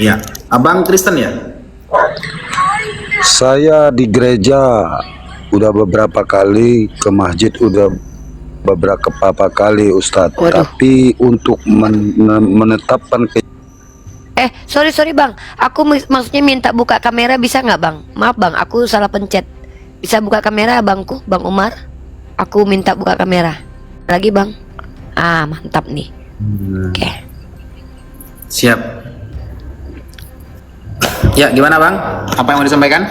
Iya. Abang Kristen ya? Saya di gereja udah beberapa kali, ke masjid udah beberapa kali Ustadz. Waduh. Tapi untuk menetapkan Sorry bang, aku maksudnya minta buka kamera, bisa nggak bang? Maaf bang, aku salah pencet. Bisa buka kamera abangku, Bang Umar? Aku minta buka kamera. Lagi bang. Ah, mantap nih. Oke. Siap. Ya, gimana bang? Apa yang mau disampaikan?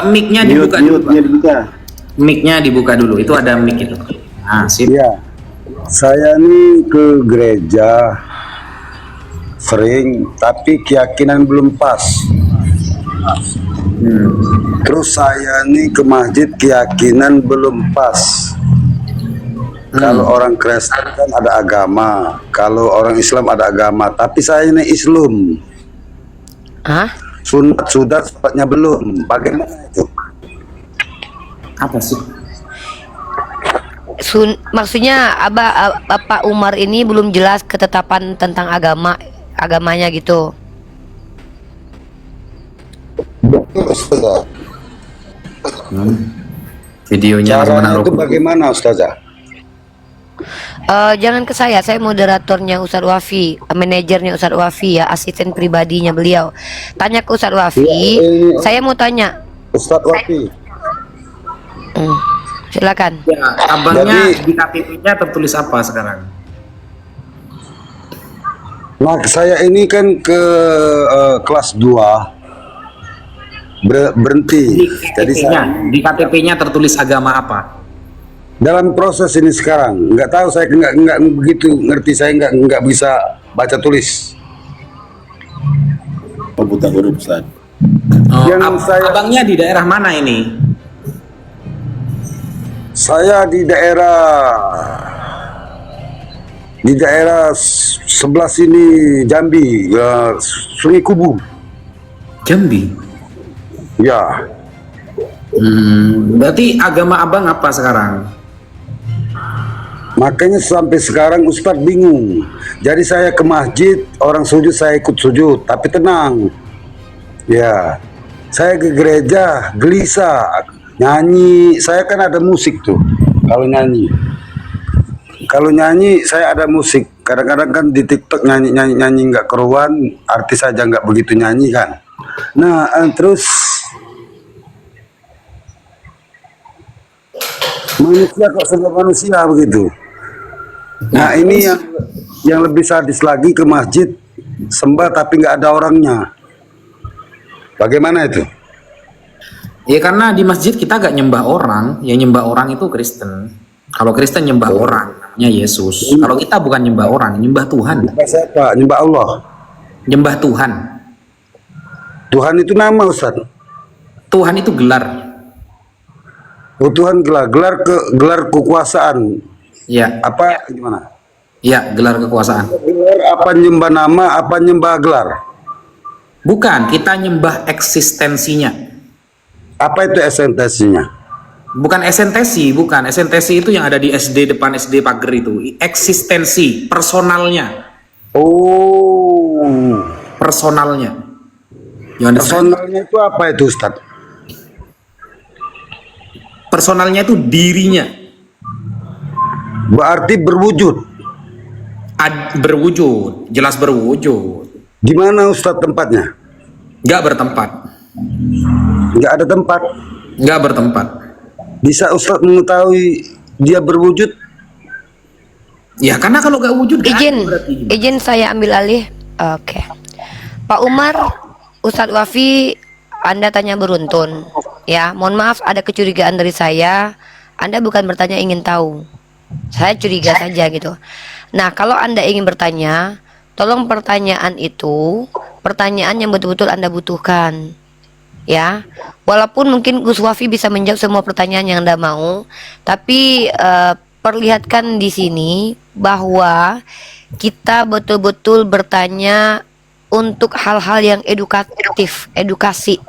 Mic-nya dibuka dulu, Pak. Mic-nya dibuka dulu. Itu ada mic itu. Nah, sip. ya, saya nih ke gereja sering, tapi keyakinan belum pas. Terus saya nih ke masjid, keyakinan belum pas. Kalau orang Kristen kan ada agama, kalau orang Islam ada agama, tapi saya ini Islam. Hah? Sunat sudah, sepatnya belum. Bagaimana itu? Apa sih? Maksudnya Bapak Umar ini belum jelas ketetapan tentang agamanya gitu. Betul, Ustazah. Videonya langsung Caranya menaruh. itu bagaimana, Ustazah? Jangan ke saya moderatornya Ustadz Wafi, manajernya Ustadz Wafi ya, asisten pribadinya beliau. Tanya ke Ustadz Wafi, saya mau tanya. Ustadz Wafi. Silakan. Ya, abangnya Jadi- di KTP-nya tertulis apa sekarang? Nah, saya ini kan ke kelas 2 berhenti. Jadi Di KTP-nya tertulis agama apa? dalam proses ini sekarang, nggak tahu, saya nggak begitu ngerti, saya nggak bisa baca tulis. Oh, buta huruf, Ustaz. Yang Abangnya di daerah mana ini? Saya di daerah sebelah sini, Jambi, ya, Sungai Kubu. Jambi. Ya, Berarti agama abang apa sekarang? makanya sampai sekarang Ustadz bingung. Jadi saya ke masjid, orang sujud saya ikut sujud, tapi tenang. Ya, saya ke gereja gelisah, nyanyi. Saya kan ada musik tuh. Kalau nyanyi saya ada musik. Kadang-kadang kan di TikTok nyanyi nggak keruan, artis aja nggak begitu nyanyi kan. Nah, terus manusia kok sebagai manusia begitu. Nah, ini yang lebih sadis lagi, ke masjid sembah tapi nggak ada orangnya. Bagaimana itu? Ya karena di masjid kita gak nyembah orang, yang nyembah orang itu Kristen. Kalau Kristen nyembah orang, namanya Yesus. Kalau kita bukan nyembah orang, nyembah Tuhan. Nyembah siapa? Nyembah Allah. Nyembah Tuhan. Tuhan itu nama, Ustaz. Tuhan itu gelar. Oh, Tuhan gelar kekuasaan. Ya, Apa gimana? ya gelar kekuasaan. Gelar apa, nyembah nama apa nyembah gelar? Bukan, kita nyembah eksistensinya. Apa itu esensinya? Bukan esentesi, bukan. Esentesi itu yang ada di SD, depan SD pagar itu. Eksistensi, personalnya. Oh, Personalnya. You understand? personalnya itu apa itu, Ustaz? Personalnya itu dirinya. Berarti berwujud. Berwujud, jelas berwujud. Di mana, Ustaz, tempatnya? Nggak bertempat. Nggak ada tempat. Nggak bertempat. Bisa Ustaz mengetahui dia berwujud? Ya karena kalau nggak wujud nggak ada berarti. Izin saya ambil alih. Oke. Pak Umar, Ustadz Wafi, Anda tanya beruntun. Ya, mohon maaf ada kecurigaan dari saya. Anda bukan bertanya ingin tahu. Saya curiga saja gitu. Nah, kalau Anda ingin bertanya, tolong pertanyaan itu pertanyaan yang betul-betul Anda butuhkan. Ya, walaupun mungkin Gus Wafi bisa menjawab semua pertanyaan yang Anda mau, tapi perlihatkan di sini bahwa kita betul-betul bertanya untuk hal-hal yang edukatif, edukasi.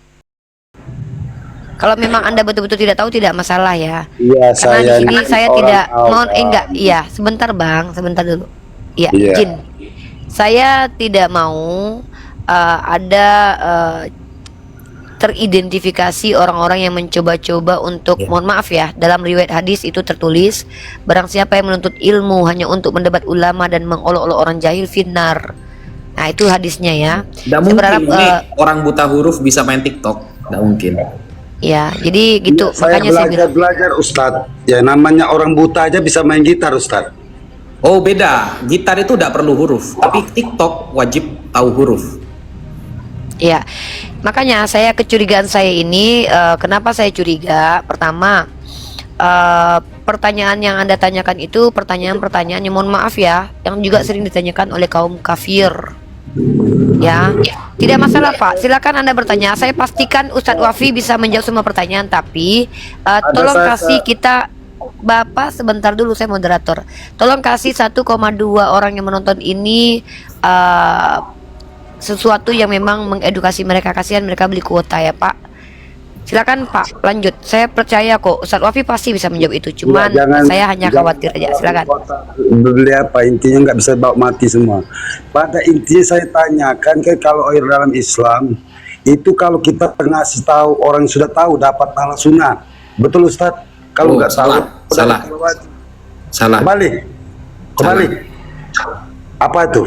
Kalau memang Anda betul-betul tidak tahu, tidak masalah ya. Iya, Karena di sini saya orang tidak awam. mohon enggak, iya, sebentar Bang, sebentar dulu. Iya, Iya. izin. Saya tidak mau ada teridentifikasi orang-orang yang mencoba-coba untuk, Ya. mohon maaf ya, dalam riwayat hadis itu tertulis, barang siapa yang menuntut ilmu hanya untuk mendebat ulama dan mengolok-olok orang jahil, finnar. Nah, itu hadisnya ya. Tidak Saya mungkin berharap ini orang buta huruf bisa main TikTok. Tidak mungkin. ya, jadi gitu. Saya Makanya saya bilang, belajar Ustadz. Ya namanya orang buta aja bisa main gitar Ustadz. Oh beda, gitar itu tidak perlu huruf, tapi TikTok wajib tahu huruf. ya. Makanya kecurigaan saya ini, kenapa saya curiga? Pertama, pertanyaan yang Anda tanyakan itu pertanyaan-pertanyaan yang, mohon maaf ya, yang juga sering ditanyakan oleh kaum kafir. Ya, tidak masalah Pak, silakan Anda bertanya. Saya pastikan Ustadz Wafi bisa menjawab semua pertanyaan, tapi tolong kasih kita, Bapak sebentar dulu, saya moderator. Tolong kasih 1,2 orang yang menonton ini sesuatu yang memang mengedukasi mereka, kasihan mereka beli kuota ya Pak. Silakan Pak, lanjut. Saya percaya kok Ustadz Wafi pasti bisa menjawab itu. Cuman saya hanya khawatir aja. Silakan. Beli apa intinya nggak bisa bawa mati semua. Pada intinya saya tanyakan kalau dalam Islam itu kalau kita ngasih tahu orang yang sudah tahu dapat pahala sunat. Betul Ustadz? Kalau nggak tahu salah. Salah. Kembali. Apa itu?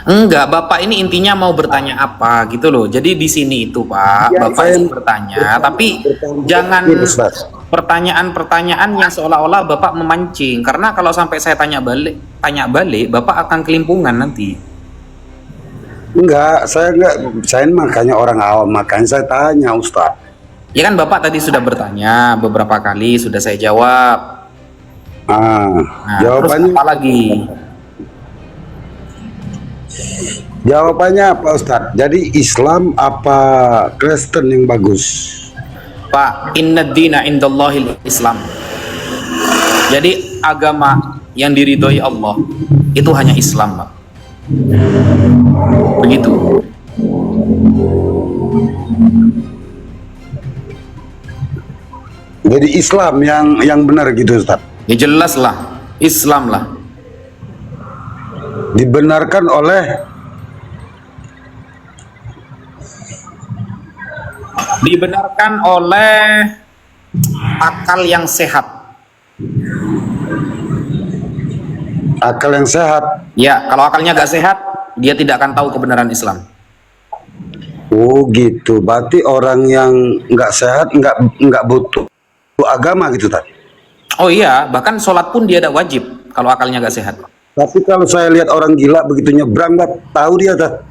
Enggak, Bapak ini intinya mau bertanya apa gitu loh. Jadi di sini itu Pak, Ya, Bapak saya ini bertanya, tapi jangan pertanyaan-pertanyaan yang seolah-olah Bapak memancing. Karena kalau sampai saya tanya balik, Bapak akan kelimpungan nanti. Enggak, saya makanya orang awam, makanya saya tanya Ustadz. Ya kan Bapak tadi sudah bertanya beberapa kali, sudah saya jawab. Nah, Jawabannya terus apa lagi? Jawabannya apa Ustadz? Jadi Islam apa Kristen yang bagus? Pak, inna dina indallahil Islam. Jadi agama yang diridhoi Allah itu hanya Islam, Pak. Begitu. Jadi Islam yang benar gitu Ustadz? Ya jelas lah, Islam lah. Dibenarkan oleh akal yang sehat. akal yang sehat. Ya, kalau akalnya gak sehat, dia tidak akan tahu kebenaran Islam. Oh gitu, berarti orang yang nggak sehat nggak butuh agama gitu Ustadz? Oh iya, bahkan sholat pun dia tidak wajib kalau akalnya gak sehat. Tapi kalau saya lihat orang gila begitu nyebrang nggak tahu dia Ustadz.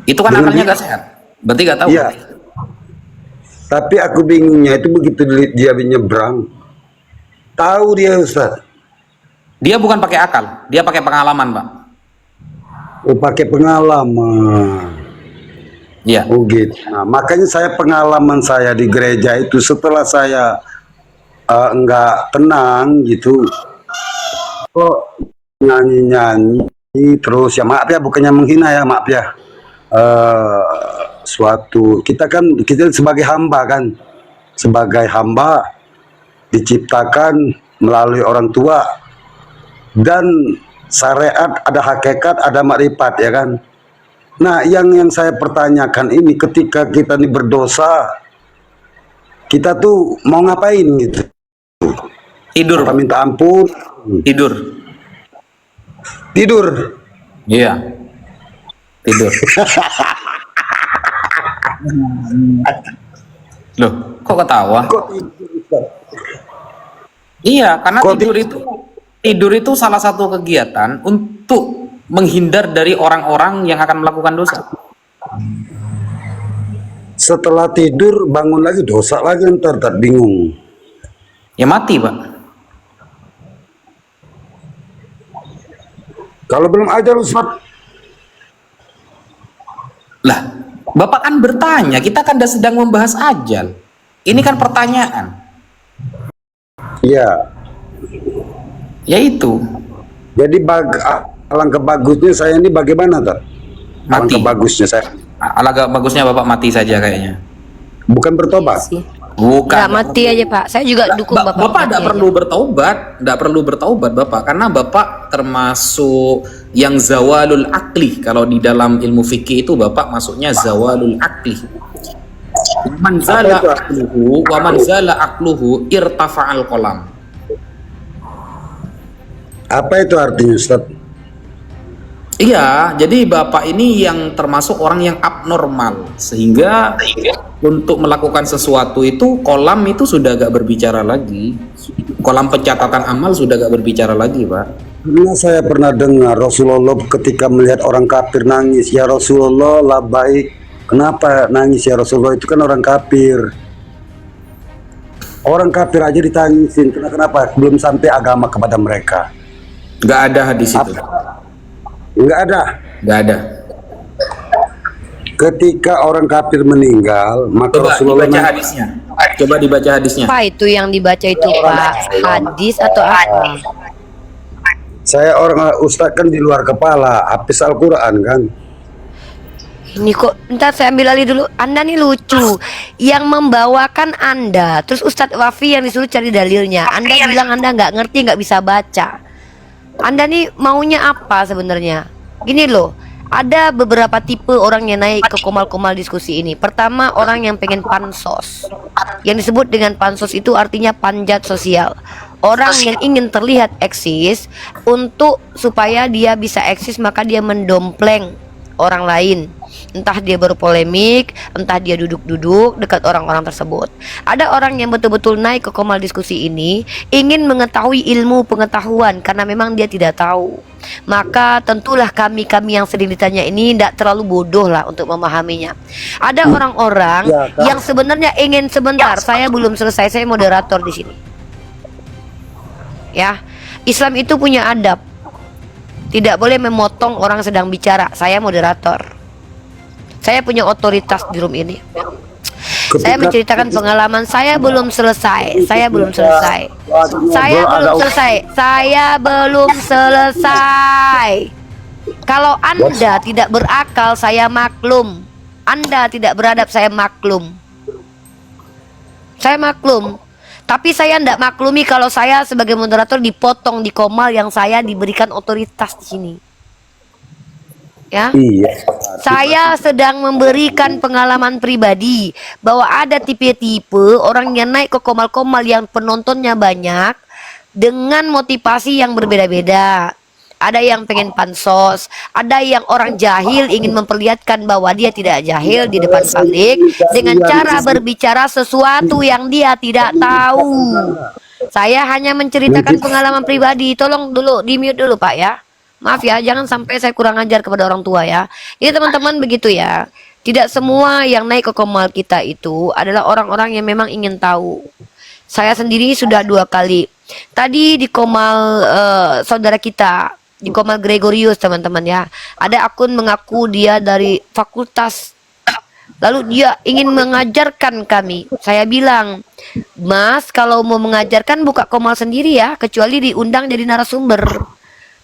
Itu kan akalnya gak sehat. Berarti gak tahu. Iya. Tapi aku bingungnya itu begitu dia nyebrang, tahu dia Ustadz. Dia bukan pakai akal, dia pakai pengalaman, Pak. Oh, pakai pengalaman. Iya. Oh gitu. Nah, makanya pengalaman saya di gereja itu setelah saya nggak tenang gitu, kok nyanyi-nyanyi terus ya, maaf ya, bukannya menghina ya, maaf ya. Kita sebagai hamba kan, sebagai hamba diciptakan melalui orang tua dan syariat, ada hakikat, ada makrifat ya kan. Nah yang saya pertanyakan ini, ketika kita ini berdosa, kita tuh mau ngapain gitu? Tidur, Apa Pak. minta ampun? Tidur. Iya. Tidur. Loh, kok ketawa? Kok tidur, Ustaz? Iya, karena Kok tidur itu salah satu kegiatan untuk menghindar dari orang-orang yang akan melakukan dosa. Setelah tidur bangun lagi dosa lagi, ntar bingung. Ya mati, Pak. Kalau belum ajar Ustaz, Lah, Bapak kan bertanya, kita kan sedang membahas ajal. Ini kan pertanyaan. iya. Ya itu. Jadi alangkah bagusnya saya ini bagaimana, Tat? Mati. Alangkah bagusnya saya Alangkah bagusnya Bapak mati saja kayaknya. bukan bertobat. Sih. Bukan. Nggak mati aja Pak. Saya juga dukung Bapak. Bapak mati tidak aja. perlu bertaubat, tidak perlu bertaubat Bapak, karena Bapak termasuk yang zawalul akli. Kalau di dalam ilmu fikih itu Bapak masuknya zawalul akli. Man zala akluhu wa man zala akluhu irtafa'al qalam. Apa itu artinya Ustaz? Iya, jadi Bapak ini yang termasuk orang yang abnormal, sehingga untuk melakukan sesuatu itu kolam itu sudah gak berbicara lagi. Kolam pencatatan amal sudah gak berbicara lagi, Pak. Karena saya pernah dengar Rasulullah ketika melihat orang kafir nangis, ya Rasulullah lah baik. Kenapa nangis ya Rasulullah, itu kan orang kafir. Orang kafir aja ditangisin, kenapa? Belum sampai agama kepada mereka. Gak ada hadis itu. Enggak ada. Gak ada. Ketika orang kafir meninggal, maka Coba Rasulullah dibaca hadisnya. Coba dibaca hadisnya. Apa itu yang dibaca itu Pak? Hadis atau apa? Saya orang ustaz kan di luar kepala, habis Al-Quran kan. Ini kok, ntar saya ambil alih dulu. Anda nih lucu. Yang membawakan Anda, terus Ustadz Wafi yang disuruh cari dalilnya. Anda bilang Anda nggak ngerti, nggak bisa baca. Anda nih maunya apa sebenarnya? Gini loh, ada beberapa tipe orang yang naik ke komal-komal diskusi ini. Pertama, orang yang pengen pansos. Yang disebut dengan pansos itu artinya panjat sosial. Orang yang ingin terlihat eksis, untuk supaya dia bisa eksis maka dia mendompleng orang lain. Entah dia berpolemik, entah dia duduk-duduk dekat orang-orang tersebut. Ada orang yang betul-betul naik ke komal diskusi ini ingin mengetahui ilmu pengetahuan karena memang dia tidak tahu. Maka tentulah kami yang sering ditanya ini tidak terlalu bodoh lah untuk memahaminya. Ada orang-orang yang sebenarnya ingin sebentar, saya belum selesai, saya moderator di sini. Ya, Islam itu punya adab. Tidak boleh memotong orang sedang bicara. Saya moderator. Saya punya otoritas di room ini. Saya menceritakan pengalaman. Saya belum selesai. Saya belum selesai. Kalau Anda tidak berakal, saya maklum. Anda tidak beradab, saya maklum. Saya maklum. Tapi saya tidak maklumi kalau saya sebagai moderator dipotong di komal yang saya diberikan otoritas di sini. Ya, Iya. saya sedang memberikan pengalaman pribadi bahwa ada tipe-tipe orang yang naik ke komal-komal yang penontonnya banyak dengan motivasi yang berbeda-beda. Ada yang pengen pansos, ada yang orang jahil ingin memperlihatkan bahwa dia tidak jahil di depan publik dengan cara berbicara sesuatu yang dia tidak tahu. Saya hanya menceritakan pengalaman pribadi. Tolong dulu di mute dulu Pak ya. Maaf ya, jangan sampai saya kurang ajar kepada orang tua ya. Ini teman-teman begitu ya. Tidak semua yang naik ke komal kita itu adalah orang-orang yang memang ingin tahu. Saya sendiri sudah 2 kali. Tadi di komal saudara kita, di komal Gregorius teman-teman ya. Ada akun mengaku dia dari fakultas. Lalu dia ingin mengajarkan kami. Saya bilang, Mas kalau mau mengajarkan buka komal sendiri ya, kecuali diundang jadi narasumber.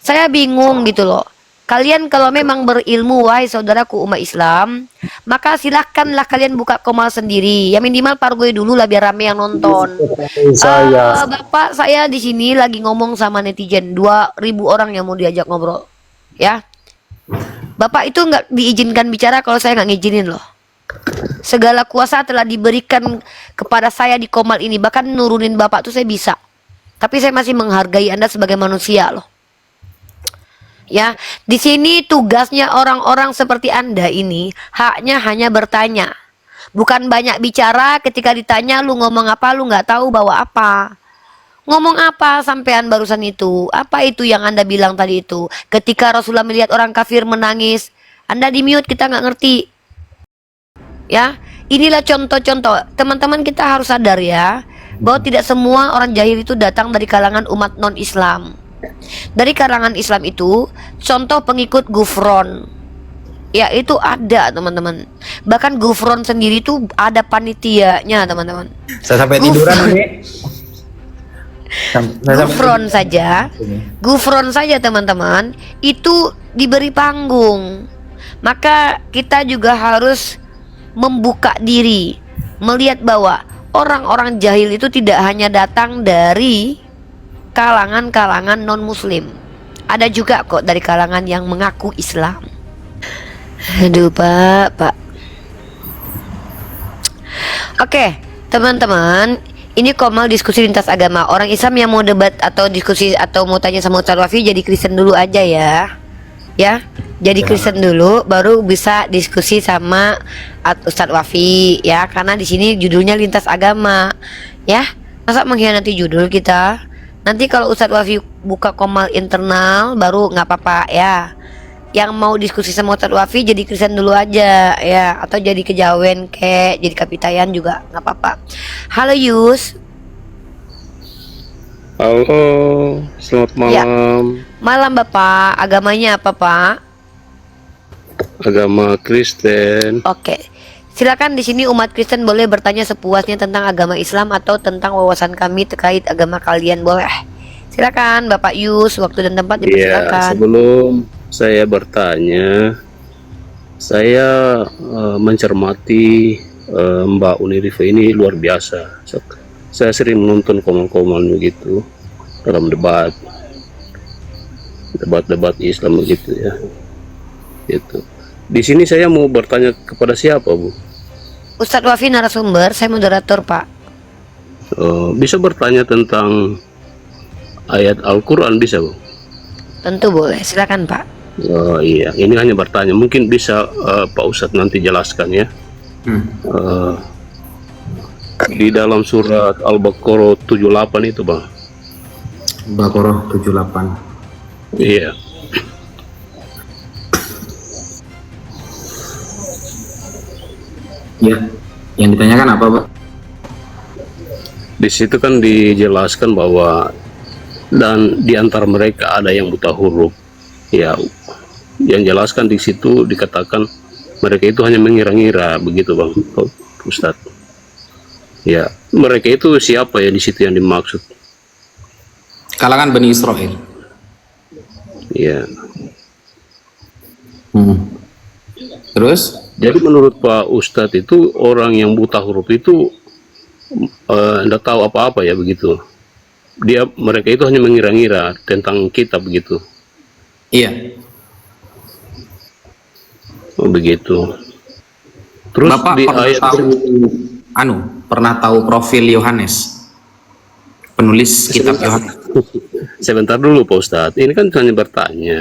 Saya bingung gitu loh. Kalian kalau memang berilmu, wahai saudaraku umat Islam, maka silahkanlah kalian buka komal sendiri. Ya minimal pargoy dulu lah biar rame yang nonton. Bapak saya di sini lagi ngomong sama netizen 2.000 orang yang mau diajak ngobrol. Ya, Bapak itu nggak diizinkan bicara kalau saya nggak ngizinin loh. Segala kuasa telah diberikan kepada saya di komal ini. Bahkan nurunin Bapak tuh saya bisa. Tapi saya masih menghargai Anda sebagai manusia loh. Ya, di sini tugasnya orang-orang seperti Anda ini haknya hanya bertanya. Bukan banyak bicara, ketika ditanya lu ngomong apa, lu nggak tahu bawa apa. Ngomong apa sampean barusan itu? Apa itu yang Anda bilang tadi itu? Ketika Rasulullah melihat orang kafir menangis, Anda di mute, kita nggak ngerti. Ya, inilah contoh-contoh. Teman-teman kita harus sadar ya, bahwa tidak semua orang jahil itu datang dari kalangan umat non-Islam. Dari kalangan Islam itu, contoh pengikut Gufron, ya itu ada teman-teman. Bahkan Gufron sendiri itu ada panitianya teman-teman. Saya sampai tiduran ini. Gufron saja teman-teman itu diberi panggung. Maka kita juga harus membuka diri, melihat bahwa orang-orang jahil itu tidak hanya datang dari kalangan-kalangan non-muslim. Ada juga kok dari kalangan yang mengaku Islam. Aduh Pak. Oke, teman-teman, ini Komal diskusi lintas agama. Orang Islam yang mau debat atau diskusi atau mau tanya sama Ustadz Wafi jadi Kristen dulu aja ya. Ya, jadi Kristen dulu baru bisa diskusi sama Ustadz Wafi ya, karena di sini judulnya lintas agama ya. Masa mengkhianati judul kita? Nanti kalau Ustadz Wafi buka Komal internal baru nggak apa-apa ya. Yang mau diskusi sama Ustadz Wafi jadi Kristen dulu aja ya, atau jadi kejawen kek, jadi kapitayan juga nggak apa-apa. Halo Yus. Halo, selamat Ya. malam. Malam Bapak, agamanya apa Pak? Agama Kristen. Oke. Silakan, di sini umat Kristen boleh bertanya sepuasnya tentang agama Islam atau tentang wawasan kami terkait agama kalian, boleh. Silakan Bapak Yus, waktu dan tempat Iya, dipersilakan. sebelum saya bertanya, saya mencermati Mbak Unirife ini luar biasa. Saya sering menonton komal-komal begitu dalam debat Islam begitu ya. Gitu. Di sini saya mau bertanya kepada siapa, Bu? Ustadz Wafi narasumber, saya moderator Pak. Bisa bertanya tentang ayat Al-Quran bisa, Bu? Tentu boleh, silakan Pak. Oh iya, ini hanya bertanya. Mungkin bisa Pak Ustadz nanti jelaskan ya. Di dalam surat Al-Baqarah 78 itu, Bang. Baqarah 78. Iya. Ya, yang ditanyakan apa, Pak? Di situ kan dijelaskan bahwa dan di antara mereka ada yang buta huruf. Ya, yang jelaskan di situ dikatakan mereka itu hanya mengira-ngira begitu, Bang Ustadz. Ya, mereka itu siapa ya di situ yang dimaksud? Kalangan Bani Israel. Ya. Terus? Jadi menurut Pak Ustadz itu orang yang buta huruf itu enggak tahu apa-apa ya begitu. Mereka itu hanya mengira-ngira tentang kita begitu. Iya. Oh, begitu. Terus Bapak di pernah ayat pernah tahu profil Yohanes? Penulis kitab Yohanes. sebentar dulu Pak Ustadz. Ini kan hanya bertanya.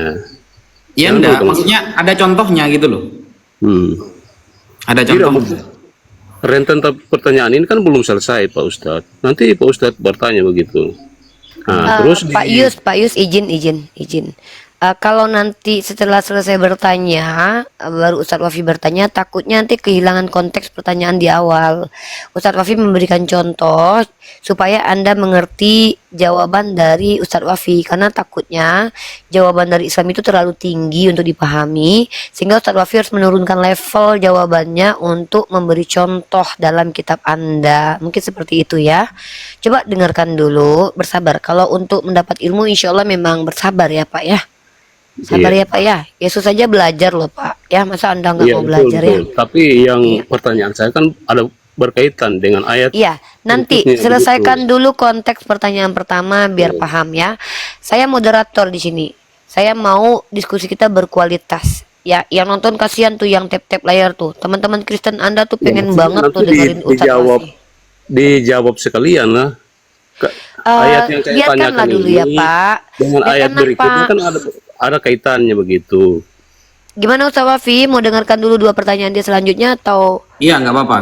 Ya Jangan enggak, dulu, maksudnya ada contohnya gitu loh. Ada Tidak, contohnya. rentan pertanyaan ini kan belum selesai Pak Ustadz. Nanti Pak Ustadz bertanya begitu. Nah, terus Pak Yus izin. Kalau nanti setelah selesai bertanya, baru Ustadz Wafi bertanya, takutnya nanti kehilangan konteks pertanyaan di awal. Ustadz Wafi memberikan contoh supaya Anda mengerti jawaban dari Ustadz Wafi, karena takutnya jawaban dari Islam itu terlalu tinggi untuk dipahami, sehingga Ustadz Wafi harus menurunkan level jawabannya untuk memberi contoh dalam kitab Anda. Mungkin seperti itu ya. Coba dengarkan dulu, bersabar. Kalau untuk mendapat ilmu, insya Allah memang bersabar ya Pak ya. Sabar ya Pak ya. Yesus saja belajar loh Pak. Ya, masa Anda nggak mau belajar ya? Tapi yang pertanyaan saya kan ada berkaitan dengan ayat. Iya, nanti berikutnya selesaikan dulu konteks pertanyaan pertama biar paham ya. Saya moderator di sini. Saya mau diskusi kita berkualitas. Ya, yang nonton kasihan tuh yang tap-tap layar tuh. Teman-teman Kristen Anda tuh pengen banget tuh dengerin Ustadz Wafi. Dijawab sekalian lah. Ayat yang saya biarkanlah tanyakan dulu ini ya Pak. dengan ayat Biarkan berikutnya Pak. kan ada kaitannya begitu. Gimana Ustadz Wafi? Mau dengarkan dulu dua pertanyaan dia selanjutnya atau? Iya, nggak apa-apa.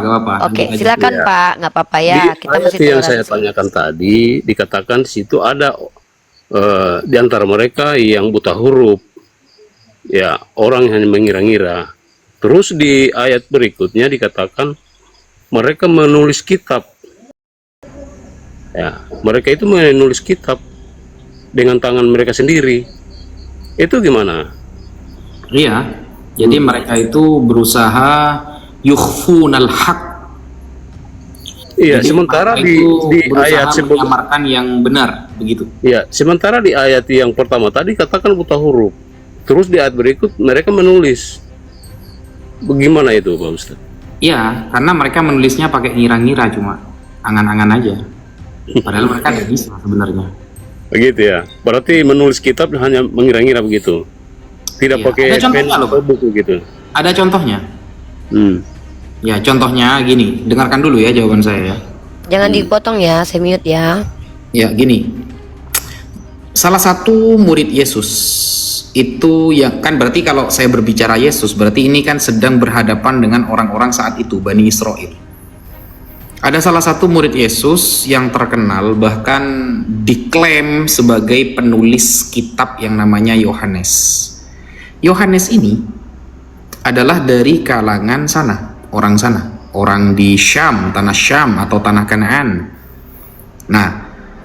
Oke, Lanjut aja. silakan Ya. Pak. Nggak apa-apa ya. Di Kita ayat masih yang saya toleransi. tanyakan tadi dikatakan di situ ada di antara mereka yang buta huruf. Ya, orang yang hanya mengira-ngira. Terus di ayat berikutnya dikatakan mereka menulis kitab. Ya, mereka itu menulis kitab dengan tangan mereka sendiri. Itu gimana? Iya. Jadi mereka itu berusaha yukhfunal haq. Iya, Jadi sementara mereka di itu di berusaha ayat sebelum menyamarkan yang benar, begitu. ya, sementara di ayat yang pertama tadi katakan buta huruf. Terus di ayat berikut mereka menulis. Bagaimana itu, Pak Ustaz? Iya, karena mereka menulisnya pakai ngira-ngira cuma. angan-angan aja. Padahal mereka nggak bisa sebenarnya. Begitu ya. Berarti menulis kitab hanya mengira-ngira begitu. Tidak Iya. pakai Ada contohnya pen loh, atau buku gitu. Ada contohnya. Hmm. Ya, contohnya gini. Dengarkan dulu ya jawaban saya ya. Jangan dipotong ya, saya mute ya. Ya, gini. Salah satu murid Yesus itu yang kan berarti kalau saya berbicara Yesus berarti ini kan sedang berhadapan dengan orang-orang saat itu, Bani Israel. Ada salah satu murid Yesus yang terkenal bahkan diklaim sebagai penulis kitab yang namanya Yohanes. Yohanes ini adalah dari kalangan sana, orang di Syam, tanah Syam atau tanah Kanaan. Nah,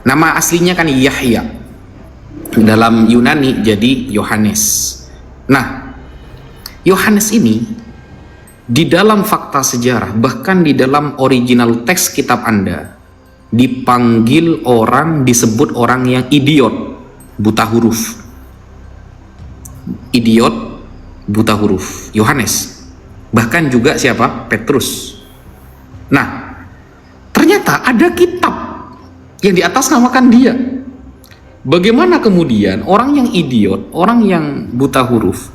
nama aslinya kan Yahya. Dalam Yunani jadi Yohanes. Nah, Yohanes ini di dalam fakta sejarah, bahkan di dalam original teks kitab Anda, dipanggil orang, disebut orang yang idiot, buta huruf. Idiot, buta huruf. Yohanes. Bahkan juga siapa? Petrus. Nah, ternyata ada kitab yang di atas namakan dia. Bagaimana kemudian orang yang idiot, orang yang buta huruf,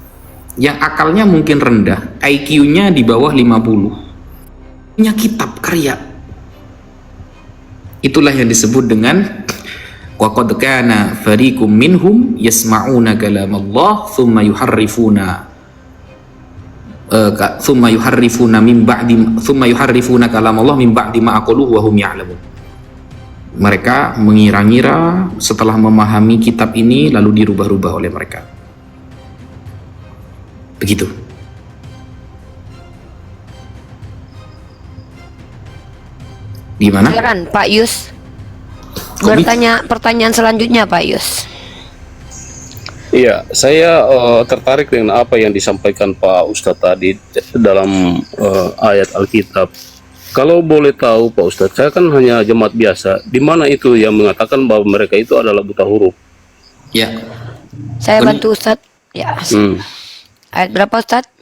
yang akalnya mungkin rendah, IQ-nya di bawah 50, punya kitab karya. Itulah yang disebut dengan wa qad kana fariqum minhum yasma'una kalamallah thumma yuharrifuna kalamallah min ba'di ma aqaluhu wa hum ya'lamun. Mereka mengira-ngira setelah memahami kitab ini lalu dirubah-rubah oleh mereka. Begitu. Gimana? Silakan Pak Yus. Kok Pertanyaan selanjutnya Pak Yus. Iya, saya tertarik dengan apa yang disampaikan Pak Ustadz tadi dalam ayat Alkitab. Kalau boleh tahu Pak Ustadz, saya kan hanya jemaat biasa. Di mana itu yang mengatakan bahwa mereka itu adalah buta huruf? Ya. Saya bantu Ustadz. Ya. Ayat berapa Ustadz?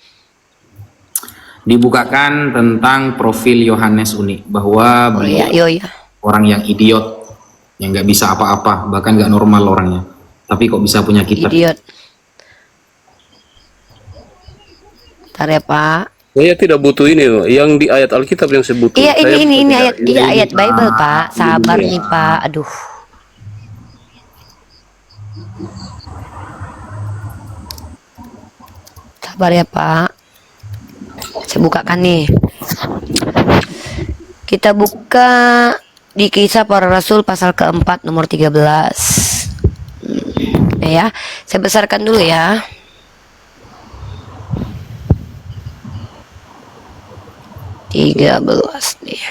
Dibukakan tentang profil Yohanes Uni bahwa Ya, beliau orang yang idiot, yang nggak bisa apa-apa, bahkan nggak normal orangnya. Tapi kok bisa punya kitab? Idiot. Bentar ya Pak. Saya tidak butuh ini loh, yang di ayat Alkitab yang saya butuh. Iya Saya ini tidak. ayat ayat Bible Pak. Sabar nih Pak. Aduh. Sabar ya Pak. Saya bukakan nih. Kita buka di Kisah Para Rasul pasal keempat nomor 13. Ya, saya besarkan dulu ya. Tiga belas nih.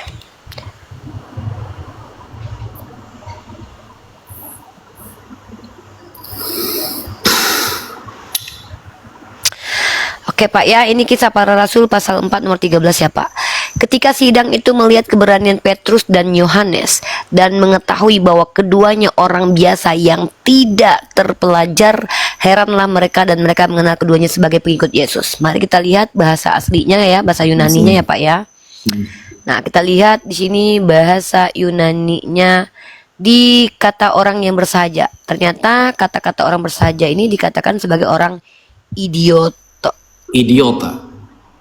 Oke Pak ya, ini Kisah Para Rasul pasal 4 nomor 13 ya Pak. Ketika sidang itu melihat keberanian Petrus dan Yohanes dan mengetahui bahwa keduanya orang biasa yang tidak terpelajar, heranlah mereka dan mereka mengenal keduanya sebagai pengikut Yesus. Mari kita lihat bahasa aslinya ya, bahasa Yunaninya ya Pak ya. Nah, kita lihat di sini bahasa Yunaninya di kata orang yang bersahaja. Ternyata kata-kata orang bersahaja ini dikatakan sebagai orang idiot. Idiota.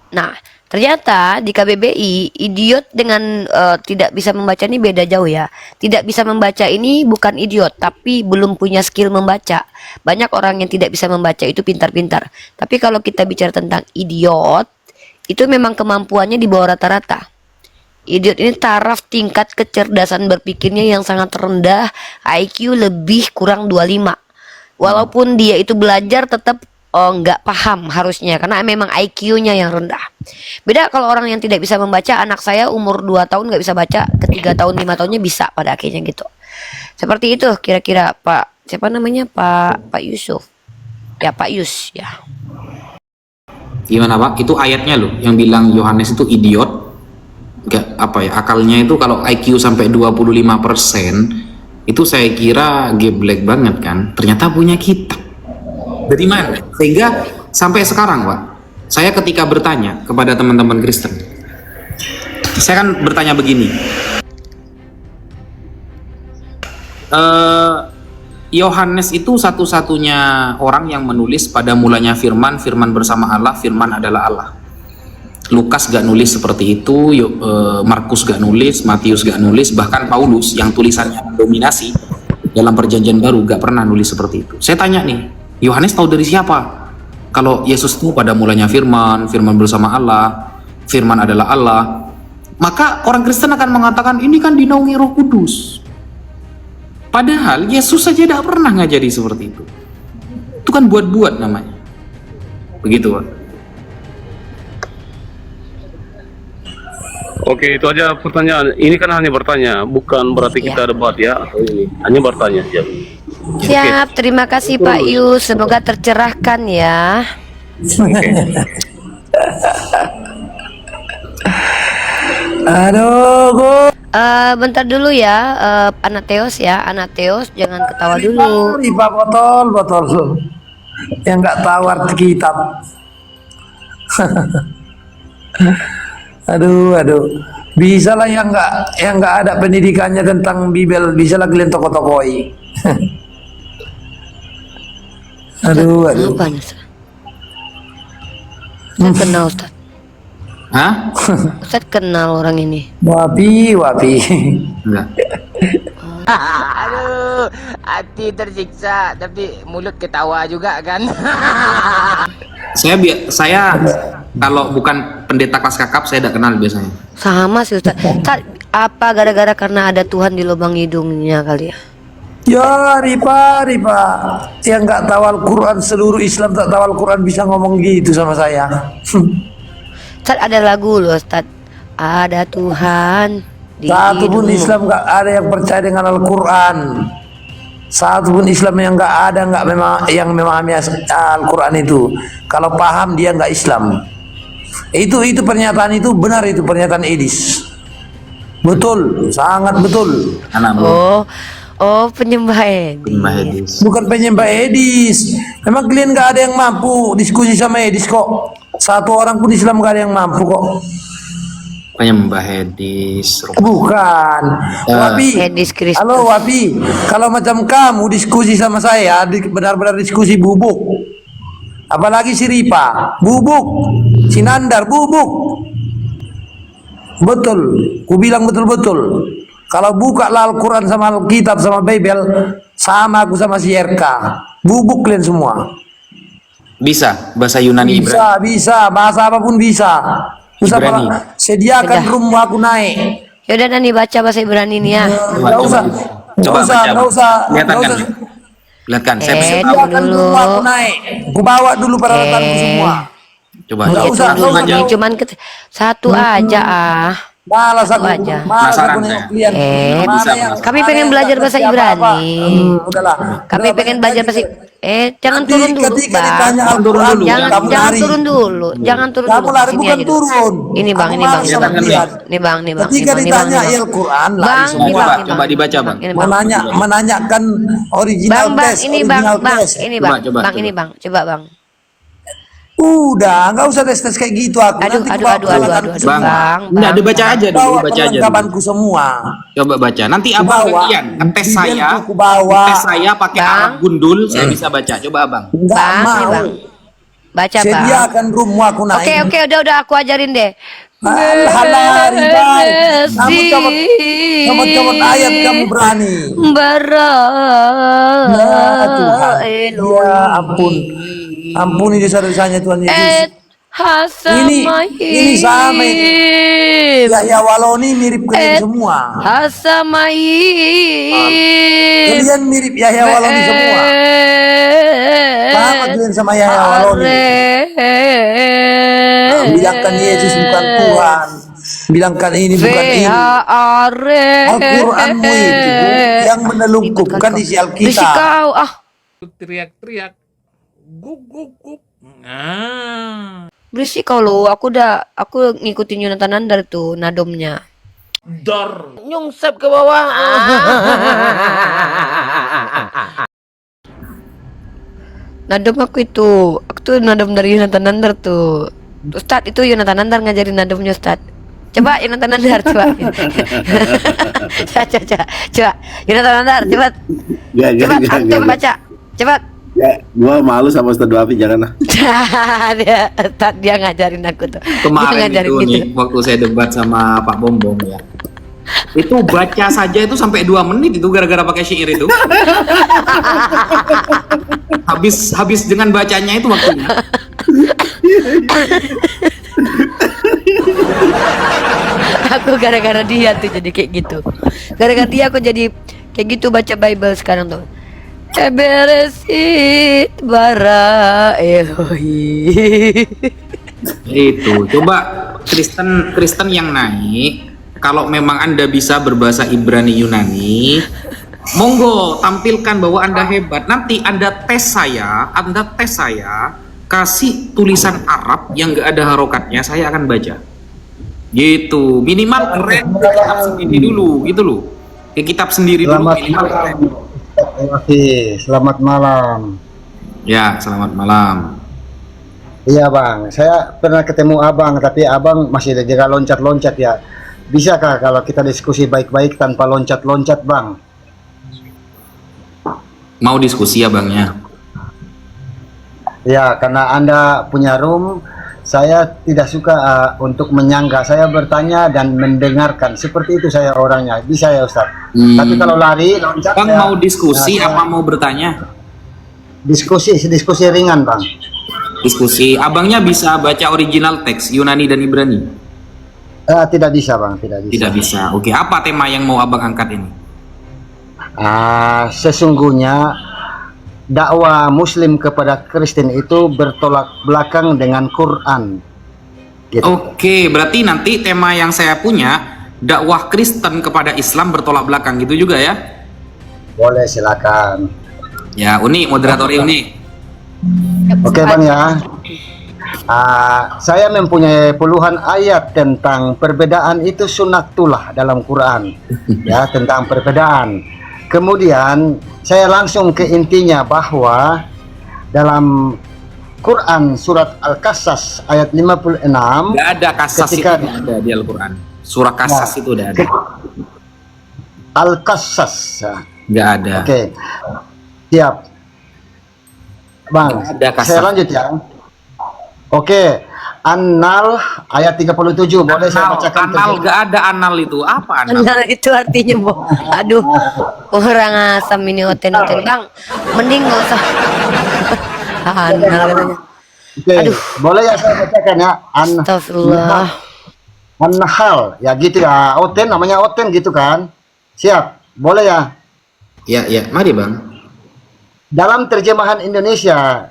Nah, ternyata di KBBI idiot dengan tidak bisa membaca ini beda jauh ya. Tidak bisa membaca ini bukan idiot, tapi belum punya skill membaca. Banyak orang yang tidak bisa membaca itu pintar-pintar. Tapi kalau kita bicara tentang idiot, itu memang kemampuannya di bawah rata-rata. Idiot ini taraf tingkat kecerdasan berpikirnya yang sangat rendah, IQ lebih kurang 25. Walaupun dia itu belajar tetap nggak paham harusnya karena memang IQ-nya yang rendah. Beda kalau orang yang tidak bisa membaca. Anak saya umur 2 tahun nggak bisa baca, ke 3 tahun 5 tahunnya bisa pada akhirnya gitu. Seperti itu kira-kira Pak. Siapa namanya? Pak Yusuf. Ya Pak Yus ya. Gimana Pak? Itu ayatnya loh yang bilang Yohanes itu idiot. Gak apa ya, akalnya itu kalau IQ sampai 25% itu saya kira geblek banget kan. Ternyata punya kitab. Dari mana? Sehingga sampai sekarang Pak, saya ketika bertanya kepada teman-teman Kristen, saya kan bertanya begini, Eh, Yohanes itu satu-satunya orang yang menulis pada mulanya firman, firman bersama Allah, firman adalah Allah. Lukas gak nulis seperti itu, Markus gak nulis, Matius gak nulis, bahkan Paulus yang tulisannya mendominasi dalam perjanjian baru gak pernah nulis seperti itu. Saya tanya nih, Yohanes tahu dari siapa? Kalau Yesus itu pada mulanya firman, firman bersama Allah, firman adalah Allah, maka orang Kristen akan mengatakan ini kan dinaungi Roh Kudus. Padahal Yesus saja tidak pernah ngajari seperti itu. Itu kan buat-buat namanya. Begitu, Pak. Oke, itu aja pertanyaan. Ini kan hanya bertanya, bukan berarti kita debat ya atau ini. Hanya bertanya ya. Siap, terima kasih Pak Yus. Semoga tercerahkan ya. Aduh, gua. Bentar dulu ya, anak Teos ya, anak Teos jangan ketawa dulu. Riba botol. Yang nggak tahu arti kitab. Aduh. Bisa lah yang nggak ada pendidikannya tentang Bibel, bisa lah kalian toko-tokoi. Aduh. Apa nih, Ustaz? Saya kenal Ustaz. Hah? Ustaz kenal orang ini. Wapi. Enggak. Aduh, hati tersiksa tapi mulut ketawa juga kan. Saya kalau bukan pendeta kelas kakap saya tidak kenal biasanya. Sama sih Ustaz. Ustaz, apa gara-gara karena ada Tuhan di lubang hidungnya kali ya? Ya riba. Yang nggak tahu Al-Quran, seluruh Islam tak tahu Al-Quran bisa ngomong gitu sama saya. Ustaz, ada lagu loh Ustaz. Ada Tuhan di Satu pun hidungmu. Islam nggak ada yang percaya dengan Al-Quran. Satu pun Islam yang yang memahami Al-Quran itu. Kalau paham dia nggak Islam. Itu pernyataan itu benar, itu pernyataan Edis. Betul, sangat betul. Anak Penyembah Edis. penyembah Edis. Bukan penyembah Edis. Memang kalian nggak ada yang mampu diskusi sama Edis kok. Satu orang pun Islam nggak ada yang mampu kok. Penyembah Edis. Bukan. Wapi. Edis Kristus. Halo Wapi. Kalau macam kamu diskusi sama saya, benar-benar diskusi bubuk. Apalagi si Ripa, bubuk. Si Nandar, bubuk. Betul. Ku bilang betul-betul. Kalau buka Al-Quran sama Alkitab sama Bible, sama aku sama si RK. Bubuk kalian semua. Bisa bahasa Yunani Ibrani. Bisa. Bahasa apapun bisa. Usah Ibrani. sediakan Sudah. room aku naik. Yaudah Nani baca bahasa Ibrani nih ya. Nggak usah. Coba baca. Nggak usah. Lihatkan kan. Lihatkan. Saya bisa tahu. Tunggu Sediakan dulu. room aku naik. Ku bawa dulu peralatanku semua. Coba. Nggak coba. usah, Langsung nggak aja. usah. Cuman satu aja ah. Malas aku aja. Penasaran nengok saya. kalian. Mana Bisa, yang- Kami mana pengen yang belajar nggak bahasa ngerti apa-apa. Ibrani. Udahlah. Kami Udah, pengen banyak belajar lagi. bahasa jangan Nanti turun dulu, ketika Bang. ditanya Al-Quran, Jangan kamu lari. turun dulu. Jangan turun Kamu dulu. lari, Sini bukan aja dulu. turun. Ini Bang, Aku ini Bang. malas sama Lihatkan, kalian. Nih Bang, nih Bang. Ketika nih Bang, ditanya nih Bang. Al-Quran, lari Bang, semua. nih Bang, nih Coba Bang. dibaca, Bang. Ini Bang. Menanyakan original Bang, test, ini Bang, original Bang, test. ini Coba, Bang, coba, Bang, coba. ini Bang, coba Bang. Udah, nggak usah tes kayak gitu aku. Aduh, Nanti aduh, ku bawa aduh, peralatanku aduh, semua. Bang, Enggak, Bang, dibaca Bang. aja dulu, Bawa baca aja dulu. perlengkapanku semua. Coba baca. Nanti Ku abang bawa. gantian ngetes Bibelku saya. ku bawa. Ngetes saya pakai Bang. Arab gundul, saya bisa baca. Coba abang. Nggak Bang, nih mau. Bang. Baca Bang. Sediakan room aku naik. Oke, udah aku ajarin deh. Alhamdulillah, kamu comot ayat kamu berani. Bara Ya Tuhan, ya ampun, ampuni dosa-dosanya Tuhan Yesus. Ini sama ini. Yahya Waloni mirip kalian semua. Kalian mirip Yahya Waloni semua. Sama kalian sama Yahya Waloni. Bilangkan Yesus bukan Tuhan. Bilangkan ini bukan ini. Al-Quranmu itu yang menelungkup, bukan isi Berisik Alkitab. kau ah. teriak-teriak guk. Berisik kau lo. Aku ngikutin Yonatan Nandar tuh nadomnya. Nyungsep ke bawah. Nadom aku tuh nadom dari Yonatan Nandar tuh. Ustadz itu Yonatan Nandar ngajarin nadomnya Ustadz. Coba Yonatan Nandar, coba. Coba. Yonatan Nandar, coba. Coba antum baca. Coba. Ya, gua malu sama Ustadz Wafi, jangan lah. dia ngajarin aku tuh. Kemarin Dia ngajarin itu gitu. nih, waktu saya debat sama Pak Bombong ya. Itu baca saja itu sampai 2 menit itu gara-gara pakai syair itu. habis dengan bacanya itu waktunya. Aku gara-gara dia tuh jadi kayak gitu. Gara-gara dia aku jadi kayak gitu baca Bible sekarang tuh. Beresit bara Elohim. Itu coba Kristen yang naik, kalau memang Anda bisa berbahasa Ibrani Yunani, monggo tampilkan bahwa Anda hebat. Nanti Anda tes saya, kasih tulisan Arab yang gak ada harokatnya, saya akan baca. Gitu, minimal keren ke kitab sendiri dulu, gitu loh. Ke kitab sendiri dulu minimal keren. Selamat malam. Ya, selamat malam. Iya bang, saya pernah ketemu abang, tapi abang masih jaga loncat-loncat ya. Bisakah kalau kita diskusi baik-baik tanpa loncat-loncat bang? Mau diskusi ya bangnya? Ya, karena Anda punya room, saya tidak suka untuk menyangga. Saya bertanya dan mendengarkan. Seperti itu saya orangnya. Bisa ya Ustaz? Tapi kalau lari, loncat. Bang ya, mau diskusi ya, apa mau bertanya? Diskusi ringan bang. Diskusi. Abangnya bisa baca original teks Yunani dan Ibrani? Tidak bisa bang, tidak bisa. Tidak bisa. Oke, apa tema yang mau abang angkat ini? Sesungguhnya dakwah Muslim kepada Kristen itu bertolak belakang dengan Quran. Gitu. Oke, berarti nanti tema yang saya punya dakwah Kristen kepada Islam bertolak belakang gitu juga ya? Boleh, silakan. Ya, Uni, moderator Uni. Oke bang ya. Saya mempunyai puluhan ayat tentang perbedaan itu sunnatullah dalam Quran. Ya, tentang perbedaan. Kemudian saya langsung ke intinya bahwa dalam Quran surat Al-Qasas ayat 56 Nggak ada kasas ketika itu ada di Al-Quran. Surah kasas itu udah ada. Al-Qasas. Nggak ada. Oke. Siap. Bang, Nggak ada kasas. saya lanjut ya. Oke. An-Nahl ayat 37 boleh saya bacakan? Anal nggak ada anal itu. Apa anal? Nah, itu artinya aduh, orang asam ini oten-oten bang. Mending nggak usah. Anal katanya. Oke, Aduh. boleh ya saya bacakan ya. Astagfirullah. An-Nahl ya gitu ya. Oten namanya oten gitu kan? Siap. Boleh ya? Ya, mari bang. Dalam terjemahan Indonesia,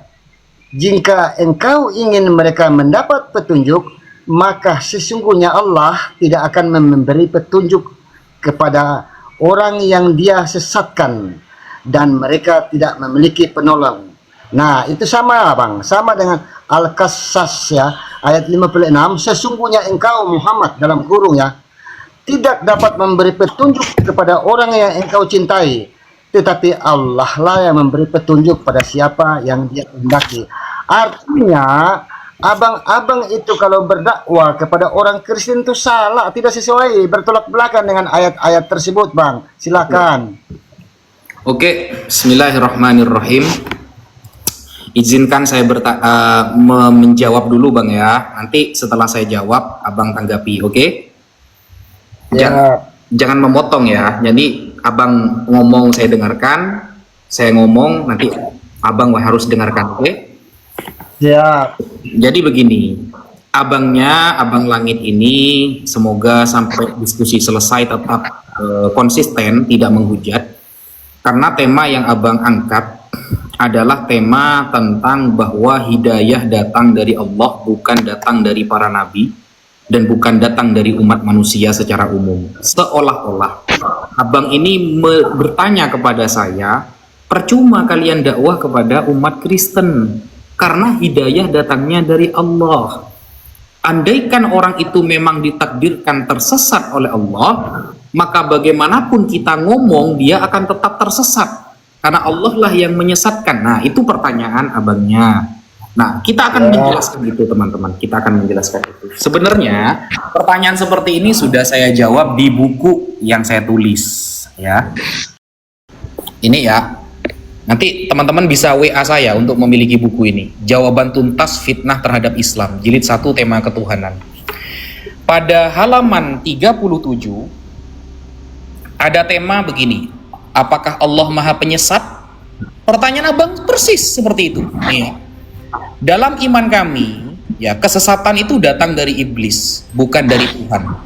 jika engkau ingin mereka mendapat petunjuk, maka sesungguhnya Allah tidak akan memberi petunjuk kepada orang yang dia sesatkan dan mereka tidak memiliki penolong. Nah, itu sama bang, sama dengan Al-Qasas ya, ayat 56, sesungguhnya engkau Muhammad dalam kurung ya, tidak dapat memberi petunjuk kepada orang yang engkau cintai, tetapi Allah lah yang memberi petunjuk pada siapa yang dia kehendaki. Artinya abang-abang itu kalau berdakwah kepada orang Kristen itu salah, tidak sesuai, bertolak belakang dengan ayat-ayat tersebut bang. Silakan. Oke, Bismillahirrahmanirrahim. Izinkan saya menjawab dulu bang ya. Nanti setelah saya jawab, abang tanggapi, oke? Jangan memotong ya. Jadi abang ngomong saya dengarkan, saya ngomong nanti abang harus dengarkan, oke? Ya. Jadi begini, abang langit ini semoga sampai diskusi selesai tetap konsisten, tidak menghujat. Karena tema yang abang angkat adalah tema tentang bahwa hidayah datang dari Allah, bukan datang dari para nabi, dan bukan datang dari umat manusia secara umum. Seolah-olah abang ini bertanya kepada saya, percuma kalian dakwah kepada umat Kristen, karena hidayah datangnya dari Allah. Andaikan orang itu memang ditakdirkan tersesat oleh Allah, maka bagaimanapun kita ngomong, dia akan tetap tersesat. Karena Allah lah yang menyesatkan. Nah, itu pertanyaan abangnya. Nah, kita akan menjelaskan itu teman-teman. Kita akan menjelaskan itu. Sebenarnya pertanyaan seperti ini sudah saya jawab di buku yang saya tulis, ya. Ini ya. Nanti teman-teman bisa WA saya untuk memiliki buku ini. Jawaban tuntas fitnah terhadap Islam, jilid 1 tema ketuhanan. Pada halaman 37 ada tema begini. Apakah Allah Maha Penyesat? Pertanyaan abang persis seperti itu. Nih. Dalam iman kami, ya, kesesatan itu datang dari iblis, bukan dari Tuhan.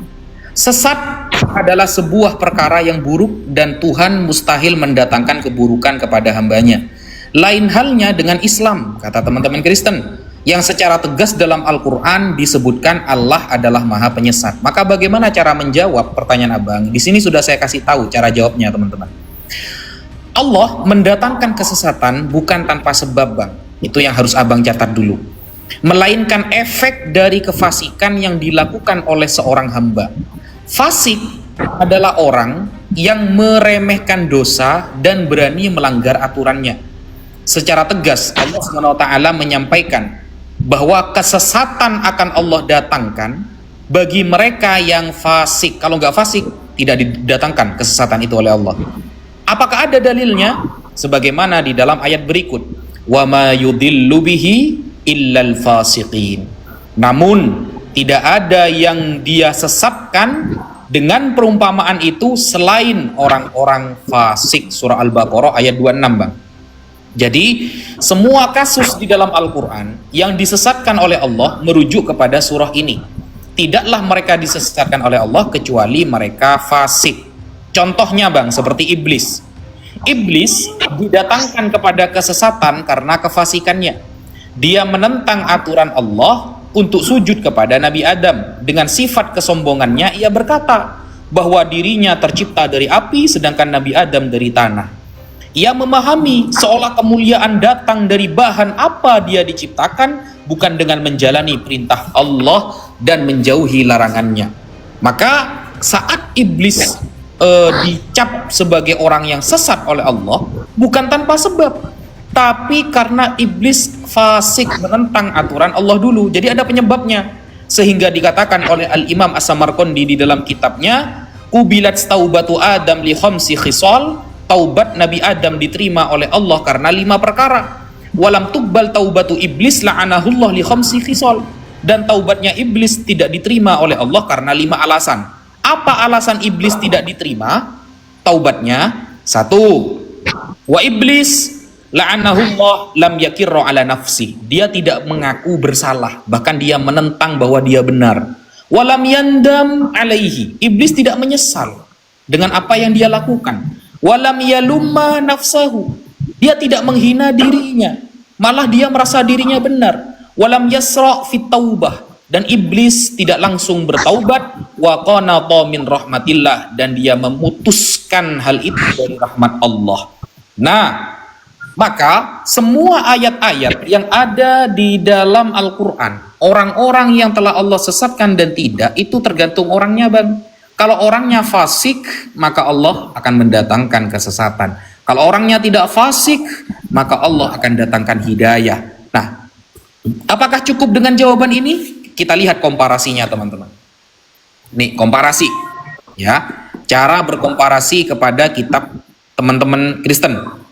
Sesat adalah sebuah perkara yang buruk dan Tuhan mustahil mendatangkan keburukan kepada hambanya. Lain halnya dengan Islam, kata teman-teman Kristen, yang secara tegas dalam Al-Quran disebutkan Allah adalah Maha Penyesat. Maka bagaimana cara menjawab pertanyaan abang? Di sini sudah saya kasih tahu cara jawabnya, teman-teman. Allah mendatangkan kesesatan bukan tanpa sebab, bang. Itu yang harus abang catat dulu. Melainkan efek dari kefasikan yang dilakukan oleh seorang hamba. Fasik adalah orang yang meremehkan dosa dan berani melanggar aturannya. Secara tegas Allah SWT menyampaikan bahwa kesesatan akan Allah datangkan bagi mereka yang fasik. Kalau nggak fasik, tidak didatangkan kesesatan itu oleh Allah. Apakah ada dalilnya? Sebagaimana di dalam ayat berikut, wa ma yudhillu bihi illal fasiqin. Namun tidak ada yang dia sesatkan dengan perumpamaan itu selain orang-orang fasik. Surah Al-Baqarah ayat 26, bang. Jadi semua kasus di dalam Al-Quran yang disesatkan oleh Allah merujuk kepada surah ini. Tidaklah mereka disesatkan oleh Allah kecuali mereka fasik. Contohnya, bang, seperti iblis. Iblis didatangkan kepada kesesatan karena kefasikannya. Dia menentang aturan Allah untuk sujud kepada Nabi Adam. Dengan sifat kesombongannya, ia berkata bahwa dirinya tercipta dari api sedangkan Nabi Adam dari tanah. Ia memahami seolah kemuliaan datang dari bahan apa dia diciptakan, bukan dengan menjalani perintah Allah dan menjauhi larangannya. Maka saat iblis dicap sebagai orang yang sesat oleh Allah, bukan tanpa sebab, tapi karena iblis fasik menentang aturan Allah dulu. Jadi ada penyebabnya, sehingga dikatakan oleh Al-Imam As-Samarqandi di dalam kitabnya, Qubilat taubatu Adam li khamsi khisal. Taubat Nabi Adam diterima oleh Allah karena 5 perkara. Walam tuqbal taubatu iblis la'anahullah li khamsi khisal. Dan taubatnya iblis tidak diterima oleh Allah karena 5 alasan. Apa alasan iblis tidak diterima taubatnya? 1. Wa iblis la'anahullah lam yakirra ala nafsi. Dia tidak mengaku bersalah, bahkan dia menentang bahwa dia benar. Walam yandam alaihi. Iblis tidak menyesal dengan apa yang dia lakukan. Walam yalumma nafsahu. Dia tidak menghina dirinya, malah dia merasa dirinya benar. Walam yasra fit taubah. Dan iblis tidak langsung bertaubat. Wa qanata min rahmatillah. Dan dia memutuskan hal itu dari rahmat Allah. Nah, maka semua ayat-ayat yang ada di dalam Al-Quran, orang-orang yang telah Allah sesatkan dan tidak, itu tergantung orangnya, bang. Kalau orangnya fasik, maka Allah akan mendatangkan kesesatan. Kalau orangnya tidak fasik, maka Allah akan datangkan hidayah. Nah, apakah cukup dengan jawaban ini? Kita lihat komparasinya, teman-teman. Nih, komparasi. Ya, cara berkomparasi kepada kitab teman-teman Kristen.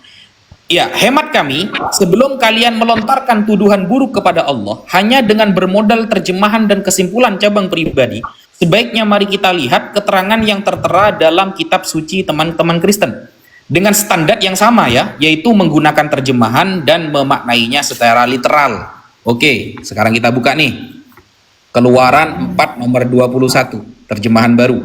Ya, hemat kami, sebelum kalian melontarkan tuduhan buruk kepada Allah hanya dengan bermodal terjemahan dan kesimpulan cabang pribadi, sebaiknya mari kita lihat keterangan yang tertera dalam kitab suci teman-teman Kristen dengan standar yang sama, ya, yaitu menggunakan terjemahan dan memaknainya secara literal. Oke, sekarang kita buka nih Keluaran 4 nomor 21, terjemahan baru.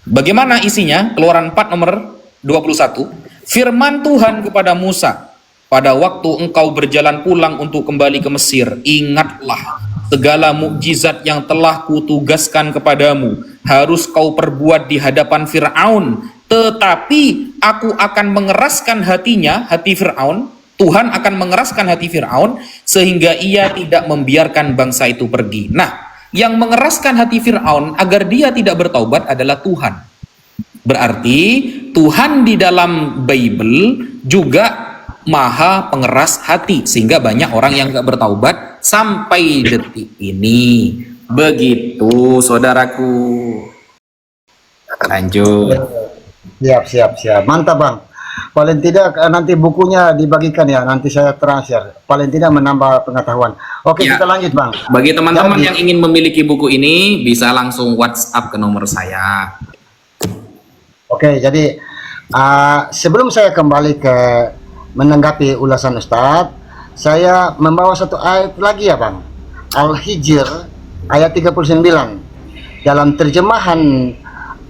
Bagaimana isinya? Keluaran 4 nomor 21. Firman Tuhan kepada Musa, pada waktu engkau berjalan pulang untuk kembali ke Mesir, ingatlah segala mukjizat yang telah kutugaskan kepadamu harus kau perbuat di hadapan Fir'aun, tetapi aku akan mengeraskan hatinya, hati Fir'aun. Tuhan akan mengeraskan hati Fir'aun sehingga ia tidak membiarkan bangsa itu pergi. Nah, yang mengeraskan hati Fir'aun agar dia tidak bertaubat adalah Tuhan. Berarti Tuhan di dalam Bible juga Maha pengeras hati, sehingga banyak orang yang gak bertaubat sampai detik ini. Begitu saudaraku. Lanjut. Siap. Mantap Bang. Paling tidak nanti bukunya dibagikan ya. Nanti saya transfer. Paling tidak menambah pengetahuan. Oke, Ya. kita lanjut Bang. Bagi teman-teman Jadi- yang ingin memiliki buku ini, bisa langsung WhatsApp ke nomor saya. Oke, jadi sebelum saya kembali ke menanggapi ulasan Ustadz, saya membawa satu ayat lagi ya Bang. Al-Hijr ayat 39. Dalam terjemahan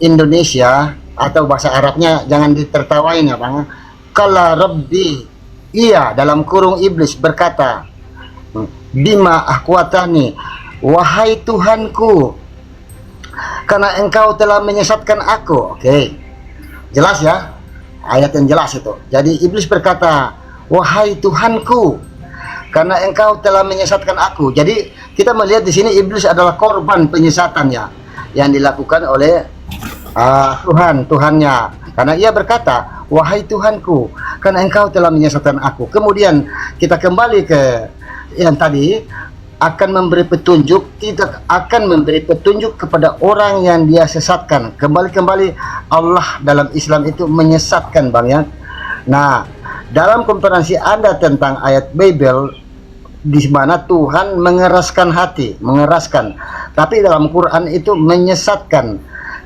Indonesia atau bahasa Arabnya jangan ditertawain ya Bang. Qala Rabbi, iya dalam kurung iblis berkata, bima akhwatani, wahai Tuhanku, karena engkau telah menyesatkan aku. Oke. Jelas ya? Ayat yang jelas itu. Jadi iblis berkata, wahai Tuhanku, karena engkau telah menyesatkan aku. Jadi kita melihat di sini iblis adalah korban penyesatan ya, yang dilakukan oleh Tuhannya. Karena ia berkata, wahai Tuhanku, karena engkau telah menyesatkan aku. Kemudian kita kembali ke yang tadi, akan memberi petunjuk, tidak akan memberi petunjuk kepada orang yang dia sesatkan. Kembali Allah dalam Islam itu menyesatkan Bang ya. Nah, dalam konferensi Anda tentang ayat Bible di mana Tuhan mengeraskan hati, mengeraskan, tapi dalam Quran itu menyesatkan.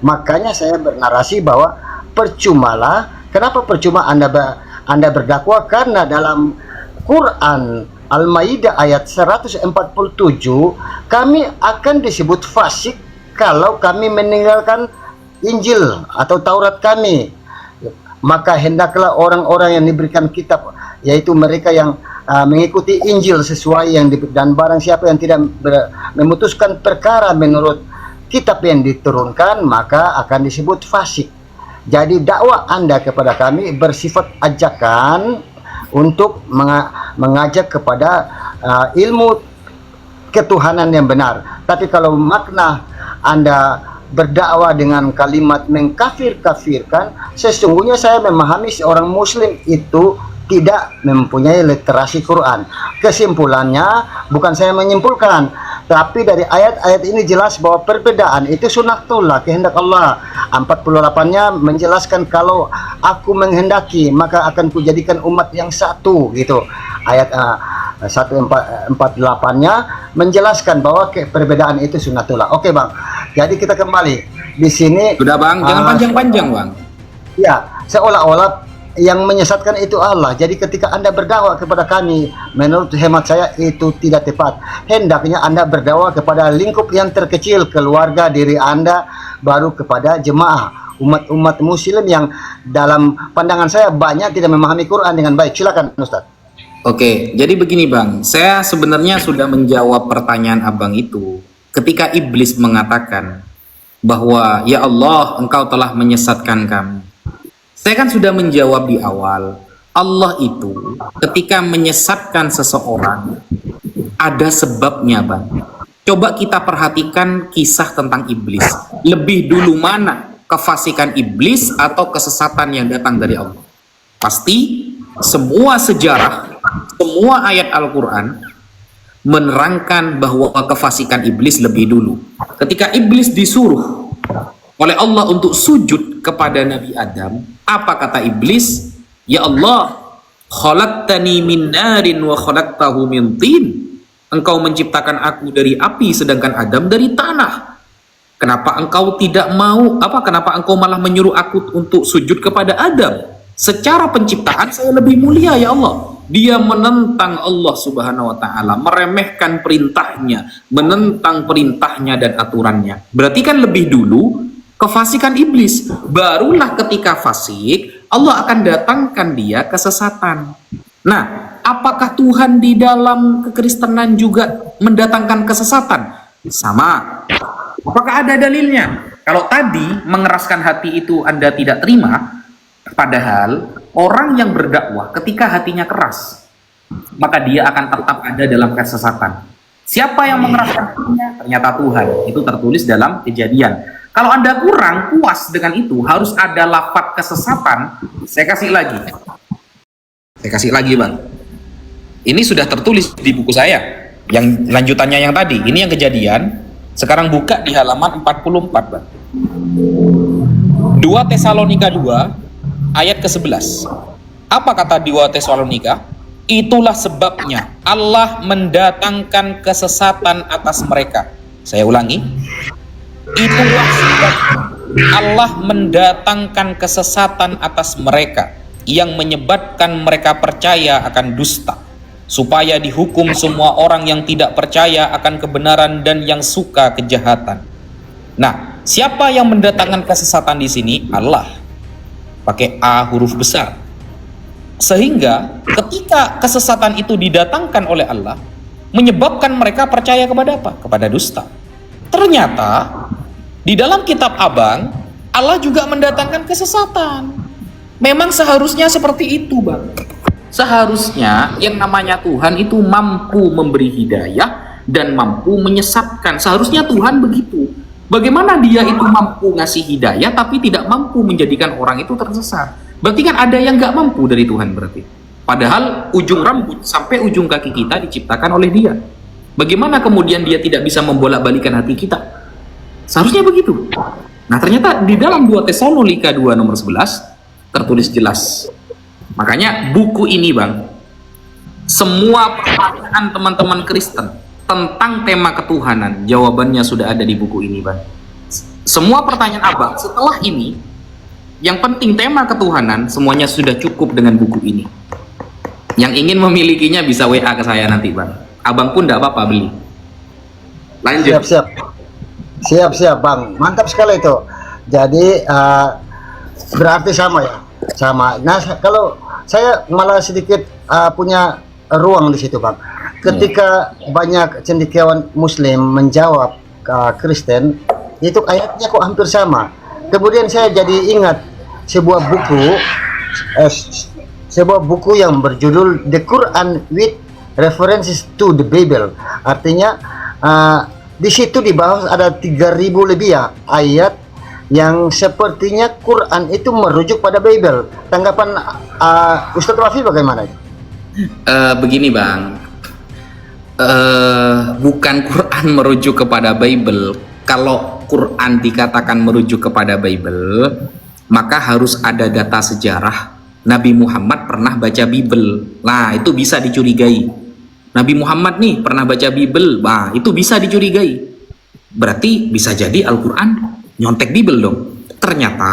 Makanya saya bernarasi bahwa percumalah. Kenapa percuma Anda berdakwah? Karena dalam Quran Al-Maidah ayat 147, kami akan disebut fasik kalau kami meninggalkan Injil atau Taurat kami. Maka hendaklah orang-orang yang diberikan kitab, yaitu mereka yang mengikuti Injil sesuai yang dan barang siapa yang tidak memutuskan perkara menurut kitab yang diturunkan, maka akan disebut fasik. Jadi dakwah Anda kepada kami bersifat ajakan untuk mengajak kepada ilmu ketuhanan yang benar. Tapi kalau makna Anda berdakwah dengan kalimat mengkafir-kafirkan, sesungguhnya saya memahami seorang muslim itu tidak mempunyai literasi Quran. Kesimpulannya, bukan saya menyimpulkan, tapi dari ayat-ayat ini jelas bahwa perbedaan itu sunnatullah, kehendak Allah. 48-nya menjelaskan kalau aku menghendaki maka akan kujadikan umat yang satu gitu. Ayat 148-nya menjelaskan bahwa perbedaan itu sunnatullah. Oke Bang, jadi kita kembali di sini. Sudah Bang, jangan panjang-panjang Bang. Ya, seolah-olah yang menyesatkan itu Allah. Jadi ketika Anda berdakwah kepada kami, menurut hemat saya itu tidak tepat. Hendaknya Anda berdakwah kepada lingkup yang terkecil, keluarga, diri Anda, baru kepada jemaah, umat-umat muslim yang dalam pandangan saya banyak tidak memahami Quran dengan baik. Silakan Ustaz. Oke, jadi begini Bang, saya sebenarnya sudah menjawab pertanyaan Abang itu ketika iblis mengatakan bahwa ya Allah, engkau telah menyesatkan kami. Saya kan sudah menjawab di awal, Allah itu ketika menyesatkan seseorang ada sebabnya Bang. Coba kita perhatikan kisah tentang iblis. Lebih dulu mana kefasikan iblis atau kesesatan yang datang dari Allah? Pasti semua sejarah, semua ayat Al-Quran menerangkan bahwa kefasikan iblis lebih dulu. Ketika iblis disuruh oleh Allah untuk sujud kepada Nabi Adam, apa kata iblis? Ya Allah, khalaqtani min narin wa khalaqtahu min tin. Engkau menciptakan aku dari api sedangkan Adam dari tanah. Kenapa engkau tidak mau, kenapa engkau malah menyuruh aku untuk sujud kepada Adam? Secara penciptaan saya lebih mulia ya Allah. Dia menentang Allah Subhanahu wa taala, meremehkan perintahnya, menentang perintahnya dan aturannya. Berarti kan lebih dulu kefasikan iblis. Barulah ketika fasik, Allah akan datangkan dia kesesatan. Nah, apakah Tuhan di dalam kekristenan juga mendatangkan kesesatan? Sama. Apakah ada dalilnya? Kalau tadi mengeraskan hati itu Anda tidak terima, padahal orang yang berdakwah ketika hatinya keras, maka dia akan tetap ada dalam kesesatan. Siapa yang mengeraskan hatinya? Ternyata Tuhan. Itu tertulis dalam Kejadian. Kalau Anda kurang puas dengan itu, harus ada lafaz kesesatan. Saya kasih lagi. Saya kasih lagi bang. Ini sudah tertulis di buku saya. Yang lanjutannya yang tadi. Ini yang kejadian. Sekarang buka di halaman 44 bang. 2 Tesalonika 2 ayat ke-11. Apa kata 2 Tesalonika? Itulah sebabnya Allah mendatangkan kesesatan atas mereka. Saya ulangi. Itulah sebabnya Allah mendatangkan kesesatan atas mereka yang menyebabkan mereka percaya akan dusta, supaya dihukum semua orang yang tidak percaya akan kebenaran dan yang suka kejahatan. Nah, siapa yang mendatangkan kesesatan di sini? Allah. Pakai A huruf besar. Sehingga ketika kesesatan itu didatangkan oleh Allah, menyebabkan mereka percaya kepada apa? Kepada dusta. Ternyata di dalam kitab Abang, Allah juga mendatangkan kesesatan. Memang seharusnya seperti itu, Bang. Seharusnya yang namanya Tuhan itu mampu memberi hidayah dan mampu menyesatkan. Seharusnya Tuhan begitu. Bagaimana dia itu mampu ngasih hidayah tapi tidak mampu menjadikan orang itu tersesat? Berarti kan ada yang nggak mampu dari Tuhan berarti. Padahal ujung rambut sampai ujung kaki kita diciptakan oleh dia. Bagaimana kemudian dia tidak bisa membolak-balikan hati kita? Seharusnya begitu. Nah ternyata di dalam 2 Tesalonika 2 nomor 11 tertulis jelas. Makanya buku ini bang, semua pertanyaan teman-teman Kristen tentang tema ketuhanan, jawabannya sudah ada di buku ini bang. Semua pertanyaan abang setelah ini, yang penting tema ketuhanan semuanya sudah cukup dengan buku ini. Yang ingin memilikinya bisa WA ke saya nanti bang. Abang pun tidak apa-apa beli. Lanjut. Siap bang, mantap sekali itu. Jadi berarti sama ya, sama. Nah kalau saya malah sedikit punya ruang di situ bang. Ketika banyak cendekiawan Muslim menjawab Kristen, itu ayatnya kok hampir sama. Kemudian saya jadi ingat sebuah buku yang berjudul The Quran with References to the Bible. Artinya di situ dibahas ada 3.000 lebih ya ayat yang sepertinya Quran itu merujuk pada Bible. Tanggapan Ustadz Wafi bagaimana? Begini bang, bukan Quran merujuk kepada Bible. Kalau Quran dikatakan merujuk kepada Bible, maka harus ada data sejarah Nabi Muhammad pernah baca Bible. Nah itu bisa dicurigai. Nabi Muhammad nih pernah baca Bible, nah itu bisa dicurigai. Berarti bisa jadi Al-Quran nyontek Bible dong. Ternyata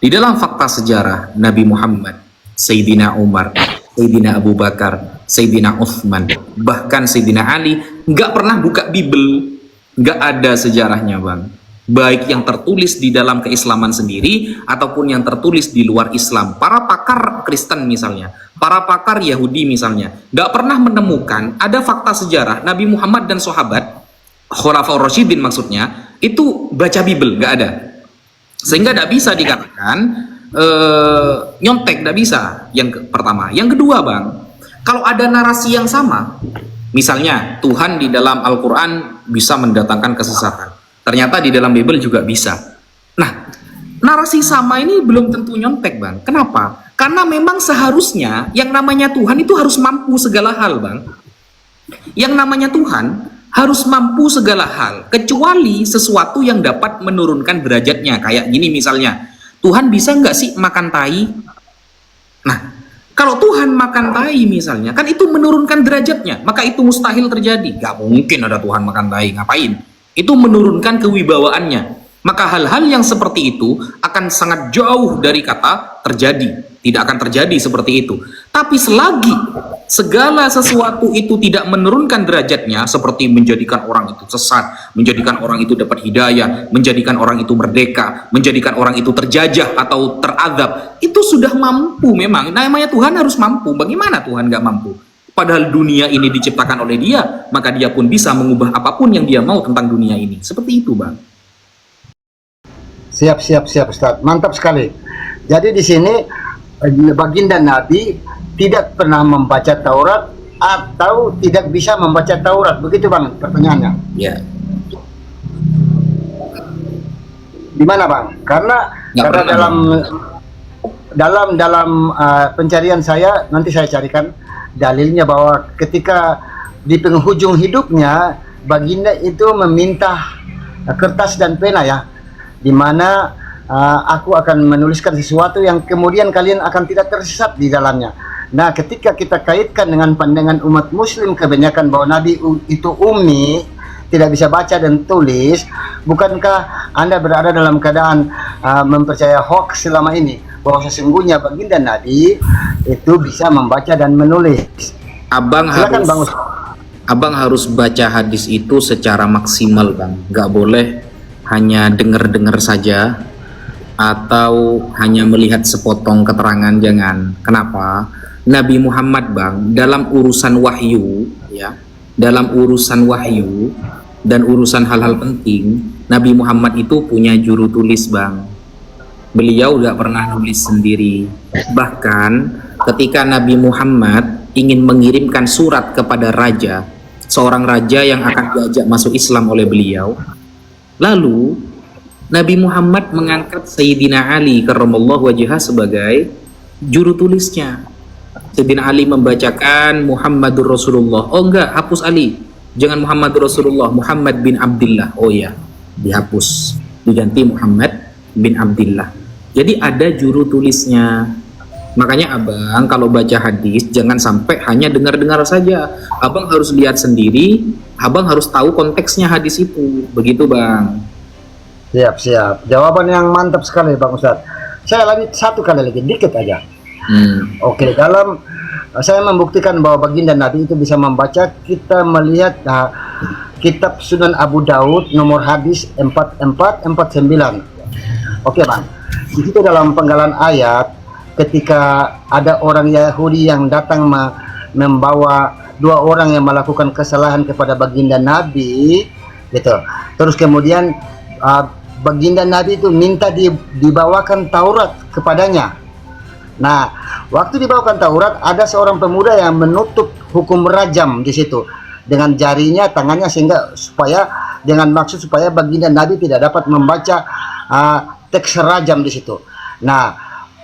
di dalam fakta sejarah Nabi Muhammad, Sayyidina Umar, Sayyidina Abu Bakar, Sayyidina Uthman, bahkan Sayyidina Ali nggak pernah buka Bible. Nggak ada sejarahnya bang. Baik yang tertulis di dalam keislaman sendiri ataupun yang tertulis di luar Islam. Para pakar Kristen misalnya, para pakar Yahudi misalnya, nggak pernah menemukan ada fakta sejarah Nabi Muhammad dan sahabat Khulafaur Rasyidin maksudnya itu baca Bible, nggak ada. Sehingga nggak bisa dikatakan nyontek, nggak bisa. Yang pertama, yang kedua bang, kalau ada narasi yang sama, misalnya Tuhan di dalam Al-Quran bisa mendatangkan kesesatan. Ternyata di dalam Bible juga bisa. Nah, narasi sama ini belum tentu nyontek, bang. Kenapa? Karena memang seharusnya yang namanya Tuhan itu harus mampu segala hal, bang. Yang namanya Tuhan harus mampu segala hal, kecuali sesuatu yang dapat menurunkan derajatnya. Kayak gini misalnya, Tuhan bisa nggak sih makan tai? Nah, kalau Tuhan makan tai misalnya, kan itu menurunkan derajatnya. Maka itu mustahil terjadi. Gak mungkin ada Tuhan makan tai, ngapain? Itu menurunkan kewibawaannya. Maka hal-hal yang seperti itu akan sangat jauh dari kata terjadi. Tidak akan terjadi seperti itu. Tapi selagi segala sesuatu itu tidak menurunkan derajatnya, seperti menjadikan orang itu sesat, menjadikan orang itu dapat hidayah, menjadikan orang itu merdeka, menjadikan orang itu terjajah atau teradab, itu sudah mampu memang. Namanya Tuhan harus mampu. Bagaimana Tuhan nggak mampu? Padahal dunia ini diciptakan oleh dia, maka dia pun bisa mengubah apapun yang dia mau tentang dunia ini. Seperti itu, bang. Siap Ustaz. Mantap sekali. Jadi di sini baginda Nabi tidak pernah membaca Taurat atau tidak bisa membaca Taurat. Begitu bang pertanyaannya. Ya. Di mana bang? Karena dalam pencarian saya, nanti saya carikan dalilnya bahwa ketika di penghujung hidupnya baginda itu meminta kertas dan pena ya, di mana aku akan menuliskan sesuatu yang kemudian kalian akan tidak tersesat di dalamnya. Nah, ketika kita kaitkan dengan pandangan umat muslim kebanyakan bahwa Nabi itu ummi, tidak bisa baca dan tulis, bukankah Anda berada dalam keadaan mempercaya hoax selama ini bahwa sesungguhnya baginda Nabi itu bisa membaca dan menulis? Silakan Bang Ustaz. Abang harus baca hadis itu secara maksimal, Bang. Nggak boleh hanya dengar-dengar saja atau hanya melihat sepotong keterangan, jangan. Kenapa? Nabi Muhammad, Bang, dalam urusan wahyu, ya, dalam urusan wahyu dan urusan hal-hal penting, Nabi Muhammad itu punya juru tulis, Bang. Beliau nggak pernah nulis sendiri. Bahkan ketika Nabi Muhammad ingin mengirimkan surat kepada raja, seorang raja yang akan diajak masuk Islam oleh beliau, lalu Nabi Muhammad mengangkat Sayyidina Ali karramallahu wajhah sebagai juru tulisnya. Sayyidina Ali membacakan Muhammadur Rasulullah. Oh enggak, hapus Ali, jangan Muhammadur Rasulullah, Muhammad bin Abdullah. Oh ya, dihapus, diganti Muhammad bin Abdullah. Jadi ada juru tulisnya. Makanya abang kalau baca hadis jangan sampai hanya dengar-dengar saja. Abang harus lihat sendiri, abang harus tahu konteksnya hadis itu. Begitu, Bang. Siap. Jawaban yang mantap sekali Bang Ustaz. Saya lanjut satu kali lagi, dikit aja. Oke, dalam saya membuktikan bahwa baginda Nabi itu bisa membaca, kita melihat kitab Sunan Abu Daud nomor hadis 4449. Oke, Bang. Di situ dalam penggalan ayat, ketika ada orang Yahudi yang datang membawa dua orang yang melakukan kesalahan kepada baginda Nabi, gitu. Terus kemudian baginda Nabi itu minta dibawakan Taurat kepadanya. Nah, waktu dibawakan Taurat, ada seorang pemuda yang menutup hukum rajam di situ dengan jarinya, tangannya, sehingga supaya dengan maksud supaya baginda Nabi tidak dapat membaca teks rajam di situ. Nah,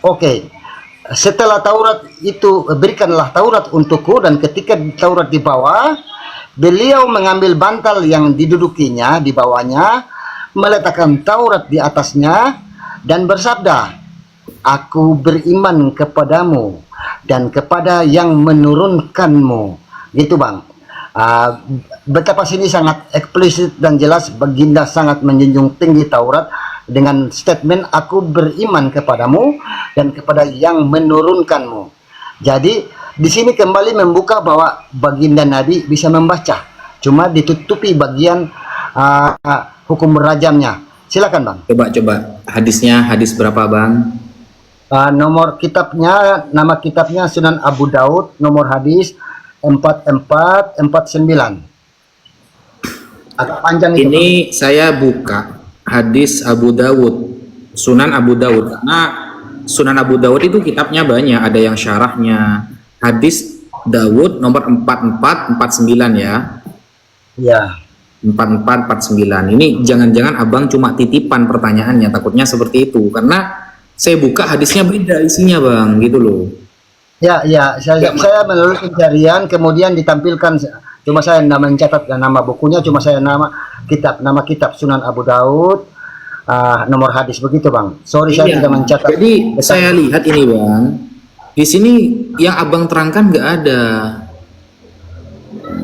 oke. Setelah Taurat itu, berikanlah Taurat untukku, dan ketika Taurat dibawa, beliau mengambil bantal yang didudukinya di bawahnya, meletakkan Taurat di atasnya, dan bersabda, aku beriman kepadamu dan kepada yang menurunkanmu. Gitu, Bang. Betapa sini sangat eksplisit dan jelas baginda sangat menjunjung tinggi Taurat dengan statement aku beriman kepadamu dan kepada yang menurunkanmu. Jadi di sini kembali membuka bahwa baginda Nabi bisa membaca, cuma ditutupi bagian hukum rajamnya. Silakan, Bang. Coba hadisnya, hadis berapa, Bang? Nomor kitabnya, nama kitabnya Sunan Abu Daud, nomor hadis 4449. Agak panjang itu. Ini saya buka hadis Abu Dawud, Sunan Abu Dawud, karena Sunan Abu Dawud itu kitabnya banyak, ada yang syarahnya. Hadis Dawud nomor 4449 ya. Ya. 4449. Ini jangan-jangan abang cuma titipan pertanyaannya, takutnya seperti itu, karena saya buka hadisnya beda isinya, Bang, gitu loh. Ya, saya menulis pencarian, kemudian ditampilkan. Cuma saya mencatat nama bukunya, cuma saya nama kitab Sunan Abu Daud, nomor hadis, begitu, Bang. Sorry, saya tidak mencatat. Jadi saya lihat ini, Bang, di sini yang abang terangkan nggak ada.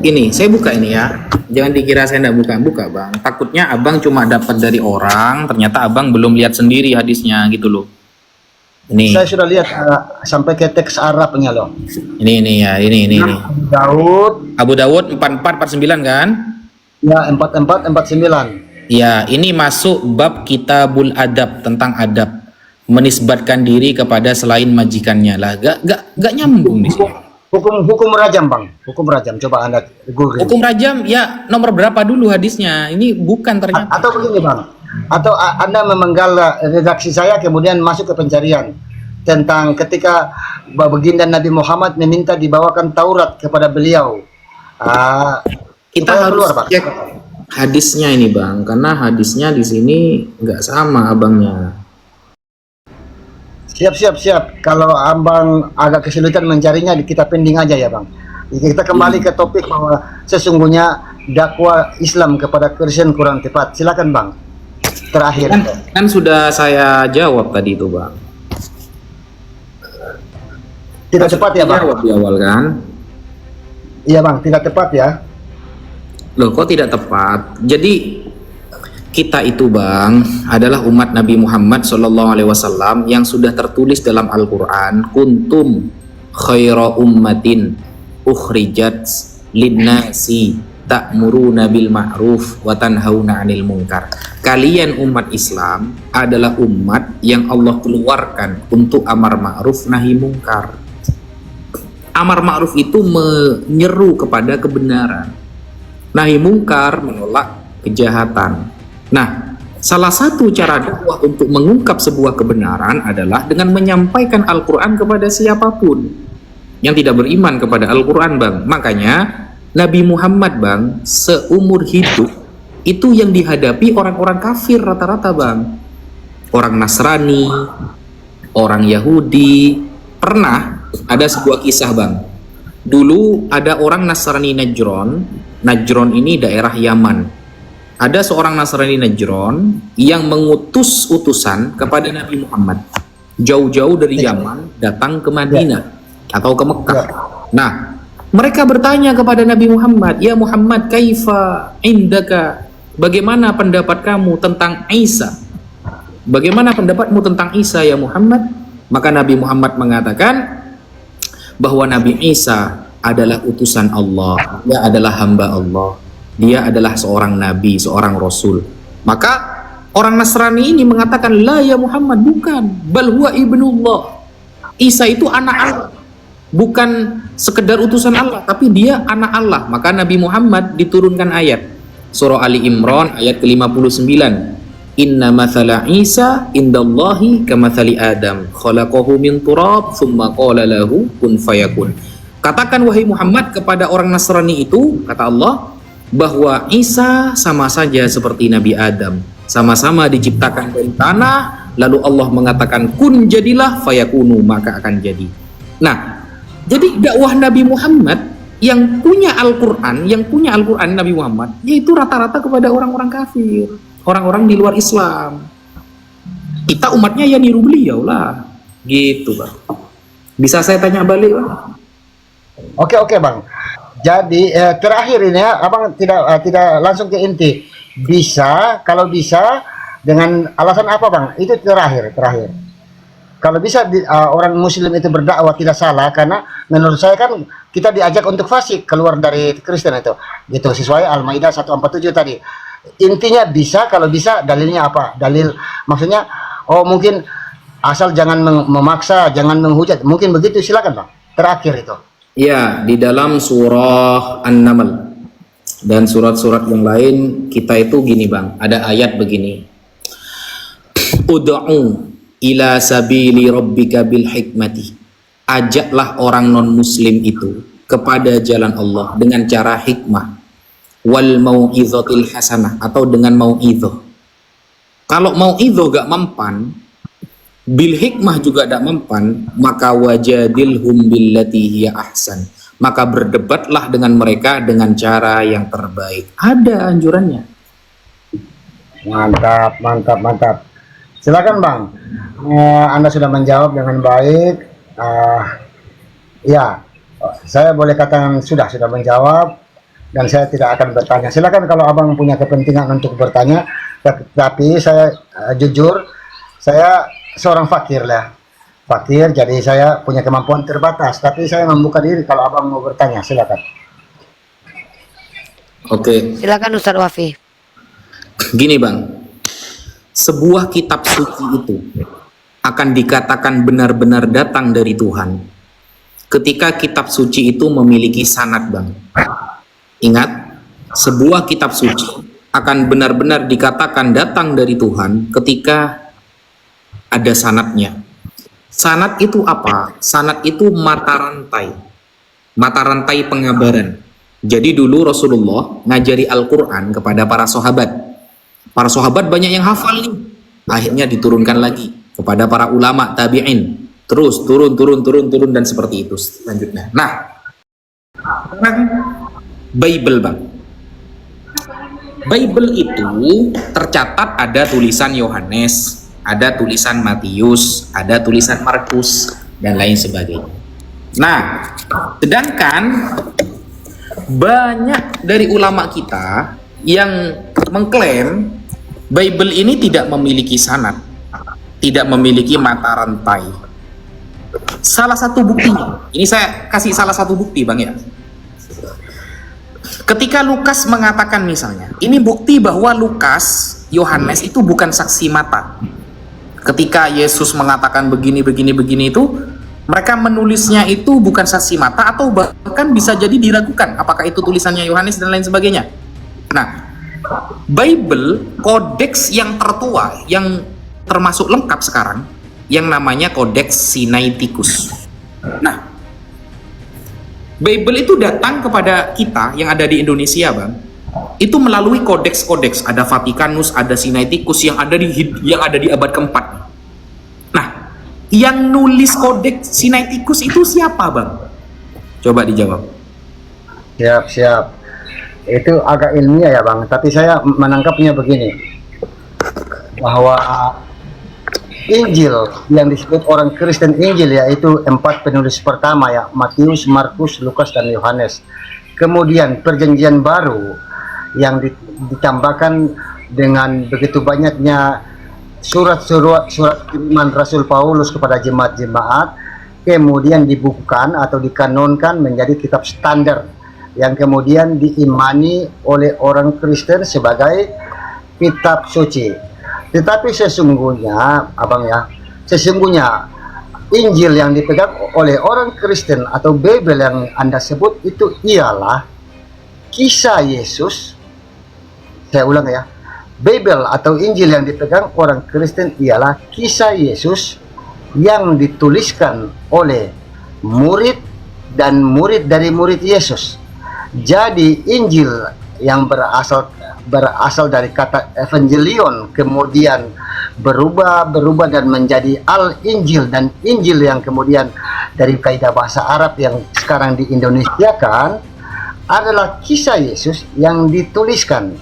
Ini saya buka ini ya, jangan dikira saya nggak buka, Bang. Takutnya abang cuma dapat dari orang, ternyata abang belum lihat sendiri hadisnya, gitu loh. Ini saya sudah lihat sampai ke teks Arabnya loh. Ini ya, ini. Abu Dawud 4449 kan? Ya, 4449. Ya, ini masuk bab Kitabul Adab, tentang adab, menisbatkan diri kepada selain majikannya lah. Gak nyambung di sini. Hukum rajam, Bang. Hukum rajam, coba Anda Google. Hukum rajam ya, nomor berapa dulu hadisnya? Ini bukan ternyata. Atau begini, Bang. Atau Anda memenggal redaksi saya kemudian masuk ke pencarian tentang ketika baginda Nabi Muhammad meminta dibawakan Taurat kepada beliau. Kita harus cek hadisnya ini, Bang, karena hadisnya di sini nggak sama abangnya. Siap. Kalau abang agak kesulitan mencarinya, kita pending aja ya bang. Kita kembali ke topik bahwa sesungguhnya dakwah Islam kepada Kristen kurang tepat. Silakan bang. Terakhir. Kan sudah saya jawab tadi itu bang. Tidak tepat ya bang? Jawab di awal kan. Iya bang, tidak tepat ya. Loh kok tidak tepat? Jadi kita itu bang adalah umat Nabi Muhammad SAW yang sudah tertulis dalam Al-Quran, kuntum khaira ummatin ukhrijat linnasi ta'muruna bil ma'ruf wa tanhauna 'anil munkar. Kalian umat Islam adalah umat yang Allah keluarkan untuk amar ma'ruf nahi munkar. Amar ma'ruf itu menyeru kepada kebenaran, nahi munkar menolak kejahatan. Nah, salah satu cara dakwah untuk mengungkap sebuah kebenaran adalah dengan menyampaikan Al-Quran kepada siapapun yang tidak beriman kepada Al-Quran bang. Makanya Nabi Muhammad bang seumur hidup itu yang dihadapi orang-orang kafir rata-rata bang. Orang Nasrani, orang Yahudi. Pernah ada sebuah kisah bang. Dulu ada orang Nasrani Najron. Najron ini daerah Yaman. Ada seorang Nasrani Najron yang mengutus utusan kepada Nabi Muhammad jauh-jauh dari Yaman datang ke Madinah atau ke Mekah. Nah, mereka bertanya kepada Nabi Muhammad, "Ya Muhammad, kaifa indaka?" Bagaimana pendapat kamu tentang Isa? Bagaimana pendapatmu tentang Isa ya Muhammad? Maka Nabi Muhammad mengatakan bahwa Nabi Isa adalah utusan Allah, dia adalah hamba Allah. Dia adalah seorang nabi, seorang rasul. Maka orang Nasrani ini mengatakan, "La ya Muhammad, bukan. Bal huwa ibnullah." Isa itu anak Allah. Bukan sekedar utusan Allah, tapi dia anak Allah. Maka Nabi Muhammad diturunkan ayat. Surah Ali Imran ayat ke-59. Inna mathala Isa indallahi kamathali Adam. Khalaqahu min turab, thumma qala lahu kun fayakun. Katakan wahai Muhammad kepada orang Nasrani itu, kata Allah, bahwa Isa sama saja seperti Nabi Adam, sama-sama diciptakan dari tanah, lalu Allah mengatakan kun jadilah, fayakunu maka akan jadi. Nah, jadi dakwah Nabi Muhammad yang punya Al-Quran, Nabi Muhammad, yaitu rata-rata kepada orang-orang kafir, orang-orang di luar Islam. Kita umatnya ya niru beliau lah, gitu bang. Bisa saya tanya balik bang? Oke bang. Jadi terakhir ini ya, abang tidak langsung ke inti. Kalau bisa dengan alasan apa bang? Itu terakhir. Kalau bisa orang Muslim itu berdakwah tidak salah, karena menurut saya kan kita diajak untuk fasik keluar dari Kristen itu, gitu sesuai Al-Maidah 147 tadi. Intinya bisa, kalau bisa dalilnya apa? Dalil maksudnya, mungkin asal jangan memaksa, jangan menghujat, mungkin begitu. Silakan bang. Terakhir itu. Ya, di dalam surah An-Naml dan surat-surat yang lain kita itu gini bang, ada ayat begini. Ud'u ila sabili rabbika bil hikmati. Ajaklah orang non-muslim itu kepada jalan Allah dengan cara hikmah. Wal mau'izatil hasanah, atau dengan mau'izah. Kalau mau'izah gak mempan, bil hikmah juga tidak mempan, maka wajadilhum billati hiya ahsan, maka berdebatlah dengan mereka dengan cara yang terbaik. Ada anjurannya. Mantap. Silakan bang. Anda sudah menjawab dengan baik. Ya, saya boleh katakan sudah menjawab, dan saya tidak akan bertanya. Silakan kalau abang punya kepentingan untuk bertanya, tapi saya jujur, saya seorang fakir, jadi saya punya kemampuan terbatas, tapi saya membuka diri kalau abang mau bertanya. Silakan. Oke. Silakan Ustadz Wafi. Gini bang, sebuah kitab suci itu akan dikatakan benar-benar datang dari Tuhan ketika kitab suci itu memiliki sanad bang. Ingat, sebuah kitab suci akan benar-benar dikatakan datang dari Tuhan ketika ada sanadnya. Sanad itu apa? Sanad itu mata rantai pengabaran. Jadi dulu Rasulullah ngajari Al-Quran kepada para sahabat. Para sahabat banyak yang hafal nih. Akhirnya diturunkan lagi. kepada para ulama tabi'in, terus turun dan seperti itu selanjutnya. Nah, sekarang Bible, Bang. Bible itu tercatat ada tulisan Yohanes, ada tulisan Matius, ada tulisan Markus, dan lain sebagainya. Nah, sedangkan banyak dari ulama kita yang mengklaim Bible ini tidak memiliki sanad, tidak memiliki mata rantai. Salah satu buktinya, ini saya kasih salah satu bukti, Bang, ya. Ketika Lukas mengatakan misalnya, ini bukti bahwa Lukas, Yohanes itu bukan saksi mata. Ketika Yesus mengatakan begini itu, mereka menulisnya itu bukan saksi mata, atau bahkan bisa jadi diragukan apakah itu tulisannya Yohanes dan lain sebagainya. Nah, Bible, kodeks yang tertua, yang termasuk lengkap sekarang, yang namanya Kodeks Sinaiticus. Nah, Bible itu datang kepada kita yang ada di Indonesia, Bang, itu melalui kodeks-kodeks. Ada Vatikanus, ada Sinaiticus yang ada di abad keempat. Nah, yang nulis Kodeks Sinaiticus itu siapa, Bang? Coba dijawab. Siap. Itu agak ilmiah ya, Bang, tapi saya menangkapnya begini, bahwa Injil yang disebut orang Kristen Injil yaitu 4 penulis pertama ya, Matius, Markus, Lukas, dan Yohanes. Kemudian perjanjian baru yang ditambahkan dengan begitu banyaknya surat kiriman Rasul Paulus kepada jemaat-jemaat, kemudian dibukukan atau dikanonkan menjadi kitab standar yang kemudian diimani oleh orang Kristen sebagai kitab suci. Tetapi sesungguhnya, Abang ya, sesungguhnya Injil yang dipegang oleh orang Kristen atau Bible yang Anda sebut itu ialah kisah Yesus. Saya ulang ya, Bible atau Injil yang dipegang orang Kristen ialah kisah Yesus yang dituliskan oleh murid dan murid dari murid Yesus. Jadi Injil yang berasal dari kata evangelion kemudian berubah dan menjadi al-Injil, dan Injil yang kemudian dari kaidah bahasa Arab yang sekarang di Indonesia kan adalah kisah Yesus yang dituliskan,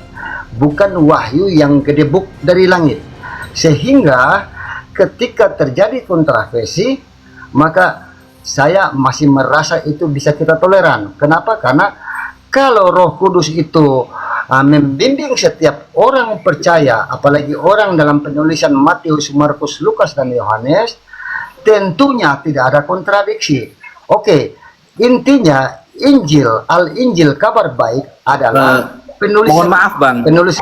bukan wahyu yang gedebuk dari langit. Sehingga ketika terjadi kontroversi, maka saya masih merasa itu bisa kita toleran. Kenapa? Karena kalau Roh Kudus itu membimbing setiap orang percaya, apalagi orang dalam penulisan Matius, Markus, Lukas, dan Yohanes, tentunya tidak ada kontradiksi. Oke, intinya Injil, Al-Injil, kabar baik adalah penulis. Mohon maaf, Bang. Penulis.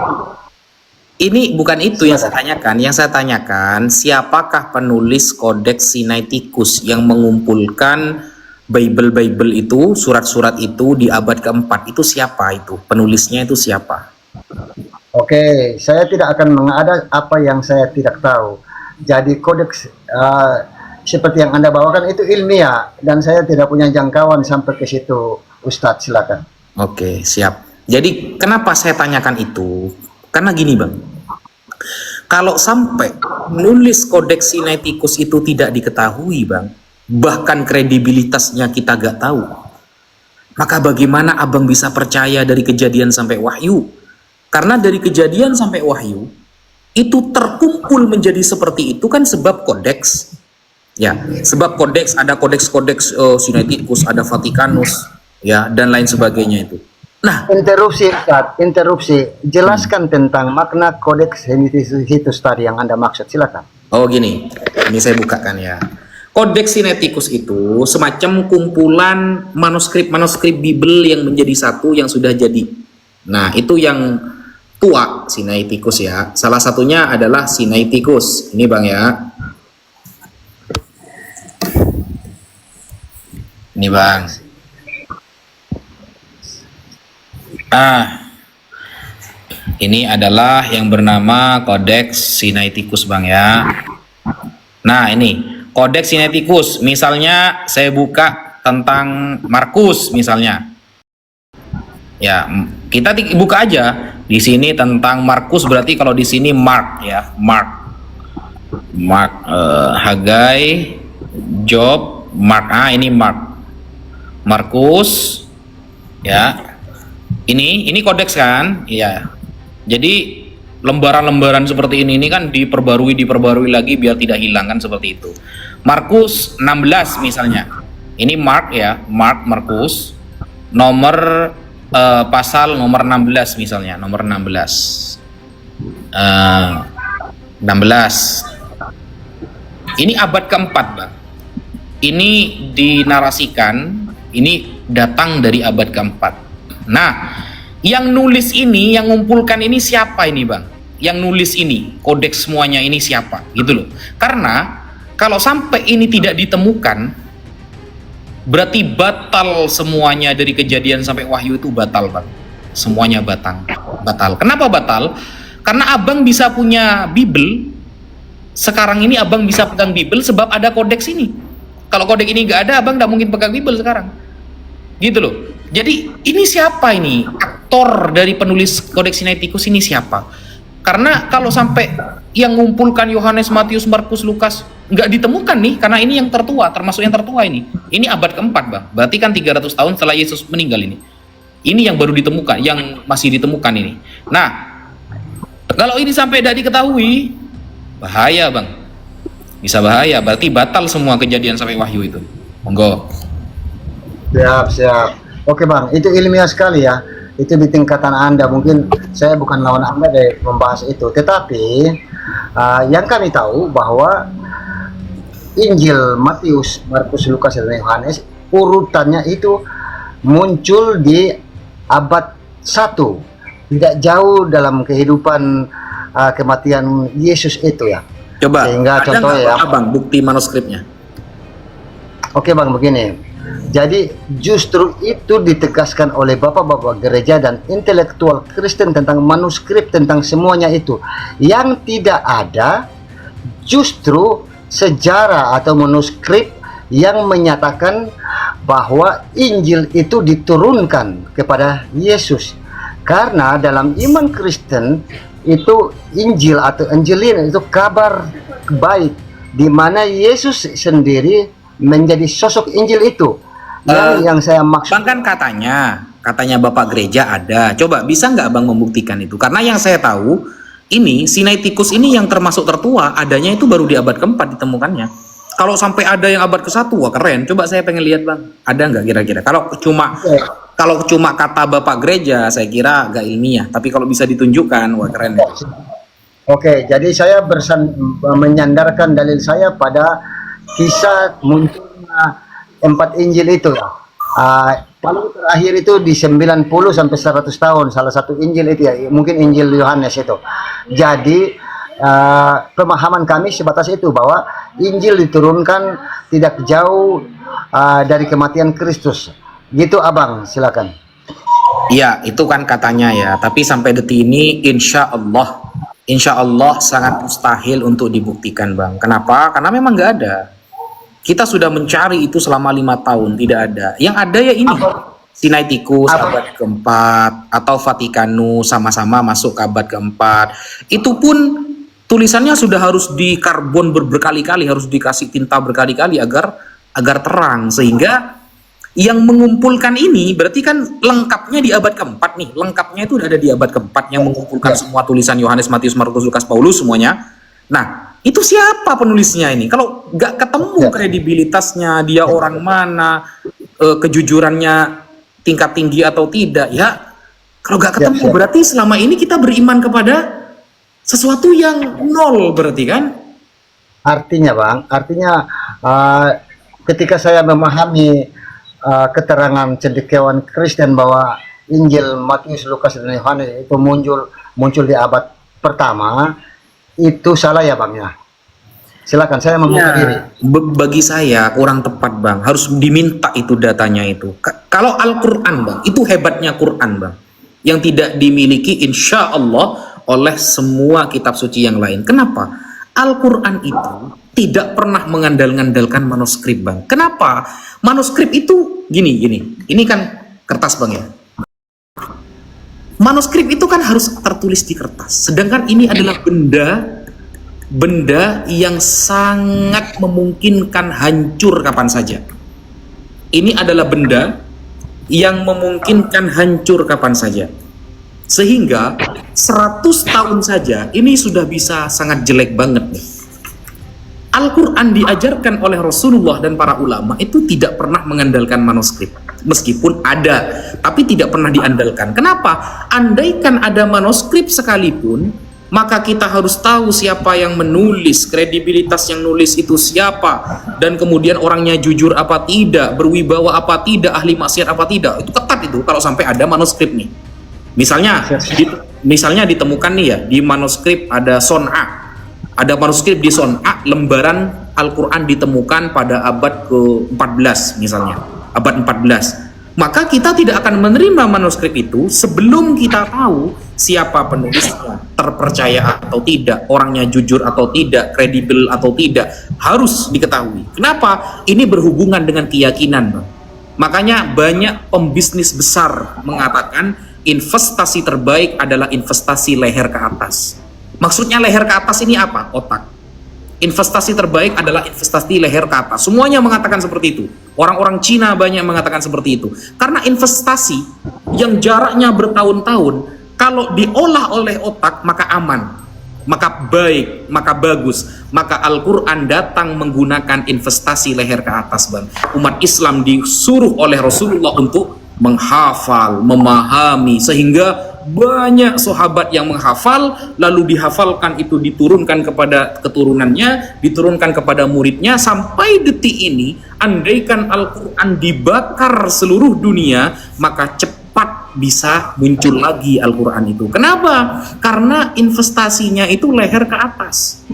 Ini bukan itu yang saya tanyakan. Yang saya tanyakan, siapakah penulis Kodeks Sinaiticus yang mengumpulkan Bible itu, surat-surat itu di abad keempat, itu siapa itu? Penulisnya itu siapa? Oke, saya tidak akan mengada apa yang saya tidak tahu. Jadi kodeks seperti yang Anda bawakan itu ilmiah, dan saya tidak punya jangkauan sampai ke situ, Ustadz, silakan. Oke, siap. Jadi kenapa saya tanyakan itu? Karena gini, Bang. Kalau sampai menulis Kodeks Sinaiticus itu tidak diketahui, Bang, bahkan kredibilitasnya kita gak tahu, maka bagaimana Abang bisa percaya dari Kejadian sampai Wahyu? Karena dari Kejadian sampai Wahyu itu terkumpul menjadi seperti itu kan sebab kodeks. Ya, sebab kodeks, ada kodeks-kodeks Sinaiticus, ada Vatikanus, ya, dan lain sebagainya itu. Nah, interupsi, jelaskan tentang makna kodeks Sinaiticus tadi yang Anda maksud, silakan. Oh gini, ini saya bukakan ya. Kodeks Sinaiticus itu semacam kumpulan manuskrip Bible yang menjadi satu yang sudah jadi. Nah, itu yang tua Sinaiticus ya. Salah satunya adalah Sinaiticus. Ini, Bang ya. Ini, Bang. Ini adalah yang bernama Kodeks Sinaiticus, Bang ya. Nah, ini Kodeks Sinaiticus, misalnya saya buka tentang Markus misalnya. Ya, kita buka aja di sini tentang Markus, berarti kalau di sini Mark ya, Mark. Mark, Hagai, Job, Mark. Ini Mark, Markus, ya. Ini kodeks kan, iya. Jadi lembaran-lembaran seperti ini kan diperbarui lagi biar tidak hilang kan, seperti itu. Markus 16 misalnya. Ini Mark ya, Markus nomor pasal nomor 16 misalnya, nomor 16. 16. Ini abad keempat, Bang. Ini dinarasikan, ini datang dari abad keempat. Nah, yang nulis ini, yang ngumpulkan ini siapa ini, Bang? Yang nulis ini, kodeks semuanya ini siapa? Gitu loh. Karena kalau sampai ini tidak ditemukan, berarti batal semuanya dari Kejadian sampai Wahyu itu batal, Bang. Semuanya batal. Kenapa batal? Karena Abang bisa punya Bible. Sekarang ini Abang bisa pegang Bible sebab ada kodeks ini. Kalau kodeks ini nggak ada, Abang nggak mungkin pegang Bible sekarang. Gitu loh. Jadi ini siapa ini? Aktor dari penulis kodeks Sinaiticus ini siapa? Karena kalau sampai yang mengumpulkan Yohanes, Matius, Markus, Lukas nggak ditemukan nih, karena ini yang tertua, termasuk yang tertua ini. Ini abad keempat, Bang. Berarti kan 300 tahun setelah Yesus meninggal ini. Ini yang baru ditemukan, yang masih ditemukan ini. Nah, kalau ini sampai tidak diketahui, bahaya, Bang. Bisa bahaya, berarti batal semua Kejadian sampai Wahyu itu. Monggo. Siap. Oke Bang, itu ilmiah sekali ya. Itu di tingkatan Anda. Mungkin saya bukan lawan Anda dari membahas itu. Tetapi yang kami tahu bahwa Injil Matius, Markus, Lukas, dan Yohanes urutannya itu muncul di abad 1. Tidak jauh dalam kehidupan kematian Yesus itu ya. Coba, sehingga ada contohnya ya, Bang, bukti manuskripnya. Oke Bang, begini. Jadi justru itu ditegaskan oleh bapak-bapak gereja dan intelektual Kristen tentang manuskrip, tentang semuanya itu. Yang tidak ada justru sejarah atau manuskrip yang menyatakan bahwa Injil itu diturunkan kepada Yesus. Karena dalam iman Kristen itu Injil atau Angelin itu kabar baik, di mana Yesus sendiri menjadi sosok Injil itu. Yang saya maksud, Bang, kan katanya Bapak Gereja ada. Coba bisa nggak Bang membuktikan itu? Karena yang saya tahu ini Sinaiticus ini yang termasuk tertua, adanya itu baru di abad keempat ditemukannya. Kalau sampai ada yang abad ke-1, wah keren. Coba saya pengen lihat, Bang. Ada nggak kira-kira? Kalau cuma kata Bapak Gereja, saya kira nggak ilmiah. Tapi kalau bisa ditunjukkan, wah keren. Oke, jadi saya menyandarkan dalil saya pada kisah munculnya 4 Injil itu ya. Paling terakhir itu di 90 sampai 100 tahun, salah satu Injil itu ya, mungkin Injil Yohanes itu. Jadi pemahaman kami sebatas itu, bahwa Injil diturunkan tidak jauh dari kematian Kristus. Gitu Abang, silakan. Iya, itu kan katanya ya. Tapi sampai detik ini insya Allah sangat mustahil untuk dibuktikan, Bang. Kenapa? Karena memang nggak ada. Kita sudah mencari itu selama 5 tahun, tidak ada. Yang ada ya ini, Sinaiticus abad keempat, atau Vatikanus sama-sama masuk ke abad keempat. Itu pun tulisannya sudah harus dikarbon berkali-kali, harus dikasih tinta berkali-kali agar terang. Sehingga yang mengumpulkan ini berarti kan lengkapnya di abad keempat nih. Lengkapnya itu udah ada di abad keempat yang mengumpulkan semua tulisan Yohanes, Matius, Markus, Lukas, Paulus semuanya. Nah, itu siapa penulisnya ini? Kalau nggak ketemu kredibilitasnya, dia orang mana, kejujurannya tingkat tinggi atau tidak, ya kalau nggak ketemu berarti selama ini kita beriman kepada sesuatu yang nol berarti kan? Artinya Bang, ketika saya memahami keterangan cendekiawan Kristen bahwa Injil Matius, Lukas, dan Yohanes itu muncul di abad pertama, itu salah ya Bang ya? Silakan, saya membuka diri. Bagi saya kurang tepat, Bang. Harus diminta itu datanya itu. Kalau Al-Quran, Bang, itu hebatnya Quran, Bang, yang tidak dimiliki insya Allah oleh semua kitab suci yang lain. Kenapa? Al-Quran itu tidak pernah mengandalkan manuskrip, Bang. Kenapa? Manuskrip itu gini. Ini kan kertas, Bang ya. Manuskrip itu kan harus tertulis di kertas. Sedangkan ini adalah benda benda yang sangat memungkinkan hancur kapan saja. Ini adalah benda yang memungkinkan hancur kapan saja. Sehingga 100 tahun saja ini sudah bisa sangat jelek banget nih. Al-Quran diajarkan oleh Rasulullah dan para ulama itu tidak pernah mengandalkan manuskrip. Meskipun ada, tapi tidak pernah diandalkan. Kenapa? Andaikan ada manuskrip sekalipun, maka kita harus tahu siapa yang menulis, kredibilitas yang nulis itu siapa, dan kemudian orangnya jujur apa tidak, berwibawa apa tidak, ahli maksiat apa tidak. Itu ketat itu kalau sampai ada manuskrip nih. Misalnya ditemukan nih ya, di manuskrip ada Son'a. Ada manuskrip di Son'a, lembaran Al-Quran ditemukan pada abad ke-14 misalnya, abad 14. Maka kita tidak akan menerima manuskrip itu sebelum kita tahu siapa penulisnya, terpercaya atau tidak, orangnya jujur atau tidak, kredibel atau tidak, harus diketahui. Kenapa? Ini berhubungan dengan keyakinan, Bang. Makanya banyak pembisnis besar mengatakan investasi terbaik adalah investasi leher ke atas. Maksudnya leher ke atas ini apa? Otak. Investasi terbaik adalah investasi leher ke atas. Semuanya mengatakan seperti itu. Orang-orang Cina banyak mengatakan seperti itu. Karena investasi yang jaraknya bertahun-tahun, kalau diolah oleh otak, maka aman, maka baik, maka bagus. Maka Al-Quran datang menggunakan investasi leher ke atas, Bang. Umat Islam disuruh oleh Rasulullah untuk menghafal, memahami, sehingga banyak sahabat yang menghafal, lalu dihafalkan itu diturunkan kepada keturunannya, diturunkan kepada muridnya, sampai detik ini andaikan Al-Quran dibakar seluruh dunia, maka cepat bisa muncul lagi Al-Quran itu. Kenapa? Karena investasinya itu leher ke atas.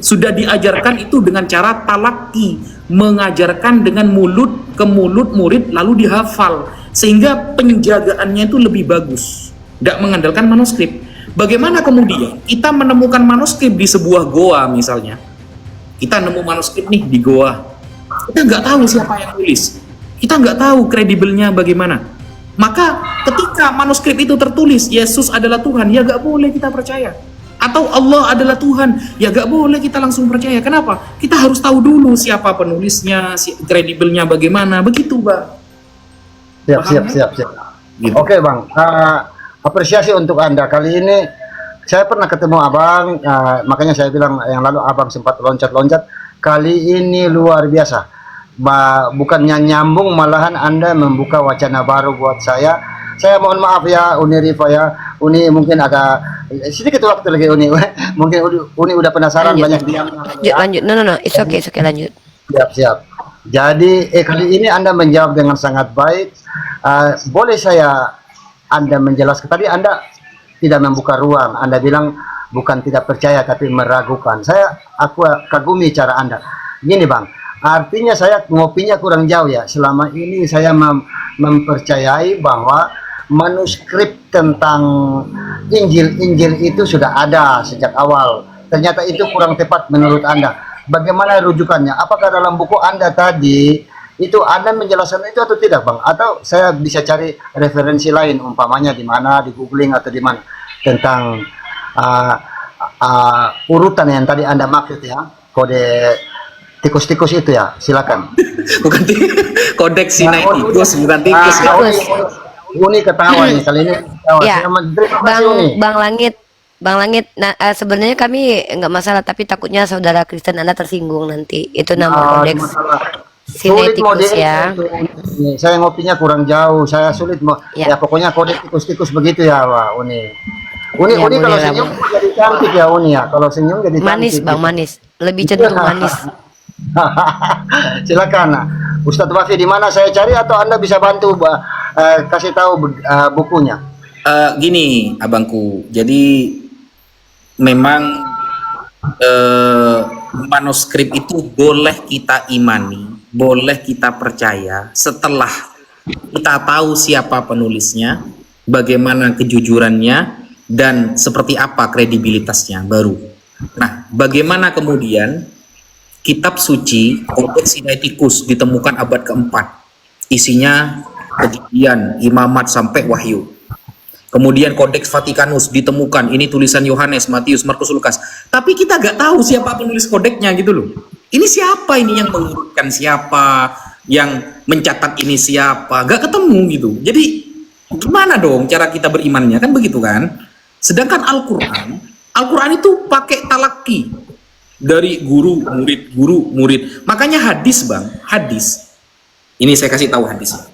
Sudah diajarkan itu dengan cara talaki, mengajarkan dengan mulut ke mulut murid lalu dihafal, sehingga penjagaannya itu lebih bagus. Tidak mengandalkan manuskrip. Bagaimana kemudian kita menemukan manuskrip di sebuah goa misalnya? Kita nemu manuskrip nih di goa. Kita nggak tahu siapa yang tulis. Kita nggak tahu kredibelnya bagaimana. Maka ketika manuskrip itu tertulis Yesus adalah Tuhan, ya nggak boleh kita percaya. Atau Allah adalah Tuhan, ya nggak boleh kita langsung percaya. Kenapa? Kita harus tahu dulu siapa penulisnya, kredibelnya bagaimana. Begitu, Bang. Siap. Gitu. Oke, Bang. Apresiasi untuk Anda. Kali ini saya pernah ketemu Abang, makanya saya bilang yang lalu Abang sempat loncat-loncat. Kali ini luar biasa. Bukannya nyambung, malahan Anda membuka wacana baru buat saya. Saya mohon maaf ya, Uni Rifa ya. Uni mungkin agak sedikit waktu lagi Uni. Mungkin Uni udah penasaran, banyak diam. Lanjut. No. It's okay, lanjut. Siap. Jadi kali ini Anda menjawab dengan sangat baik. Boleh Anda menjelaskan, tadi Anda tidak membuka ruang, Anda bilang bukan tidak percaya tapi meragukan. Aku kagumi cara Anda. Gini Bang, artinya saya ngopinya kurang jauh ya. Selama ini saya mempercayai bahwa manuskrip tentang Injil itu sudah ada sejak awal. Ternyata itu kurang tepat menurut Anda. Bagaimana rujukannya? Apakah dalam buku Anda tadi itu Anda menjelaskan itu atau tidak, Bang? Atau saya bisa cari referensi lain, umpamanya di mana, di googling atau di mana, tentang urutan yang tadi Anda maksud ya, kode tikus-tikus itu ya, silakan. Bukan kodeks Sinai tikus, bukan tikus. Uni ketawa nih kali ini. Ya, Bang Langit, nah, sebenarnya kami nggak masalah, tapi takutnya saudara Kristen Anda tersinggung nanti. Itu nama kodeks Sinaiticus ya. Saya ngopinya kurang jauh, saya sulit mau. Ya pokoknya kode tikus-tikus begitu ya, Pak Uni. Uni kalau senyum jadi cantik ya Uni ya. Kalau senyum jadi manis, cantik. Bang, manis. Lebih cenderung manis. Silakan. Ustadz Wafi di mana saya cari atau Anda bisa bantu kasih tahu bukunya? Gini, abangku. Jadi memang manuskrip itu boleh kita imani, boleh kita percaya setelah kita tahu siapa penulisnya, bagaimana kejujurannya, dan seperti apa kredibilitasnya baru. Nah, bagaimana kemudian kitab suci Kodeks Sinaiticus ditemukan abad keempat, isinya Kejadian, Imamat sampai Wahyu. Kemudian Kodeks Vatikanus ditemukan, ini tulisan Yohanes, Matius, Markus, Lukas. tapi kita nggak tahu siapa penulis kodeknya gitu loh. Ini siapa ini yang mengurutkan siapa, yang mencatat ini siapa, nggak ketemu gitu. Jadi gimana dong cara kita berimannya, kan begitu kan? Sedangkan Al-Quran itu pakai talaki dari guru murid. Makanya hadis bang, hadis. Ini saya kasih tahu hadisnya.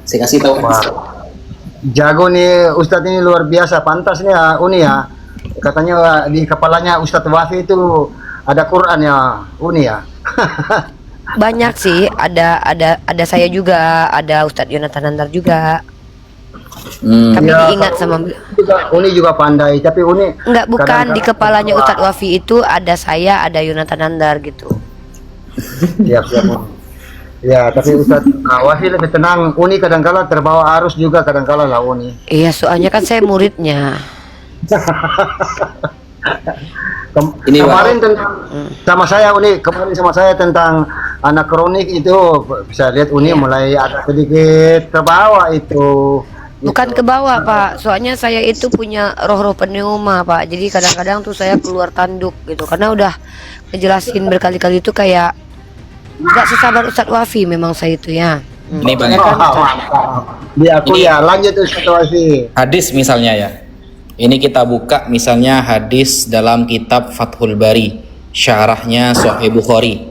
Saya kasih tahu hadis. Jago nih Ustadz ini, luar biasa, pantas nih ya Uni ya. Katanya di kepalanya Ustadz Wafi itu ada Quran ya Uni ya. Banyak sih, ada saya juga, ada Ustadz Yonatan Nandar juga. Kami Ya, diingat sama Uni juga pandai, tapi Uni enggak, bukan kadang-kadang- di kepalanya Ustadz Wafi itu ada saya, ada Yonatan Nandar gitu. Siap. Ya, tapi Ustadz Wafi lebih tenang. Uni kadang-kala terbawa arus juga kadang-kala lah Uni. Iya, soalnya kan saya muridnya. Ini, Kemarin tentang sama saya Uni, kemarin sama saya tentang anak kronik itu, bisa lihat Uni mulai ada sedikit terbawa itu. Bukan ke bawah Pak, soalnya saya itu punya roh-roh pneuma Pak. Jadi kadang-kadang tuh saya keluar tanduk gitu, karena udah ngejelasin berkali-kali itu kayak nggak sesabar Ustadz Wafi memang saya itu ya. Ini bang, Di aku Ini- ya, lanjut Ustadz Wafi. hadis misalnya ya. Ini kita buka misalnya hadis dalam kitab Fathul Bari, syarahnya Sahih Bukhari,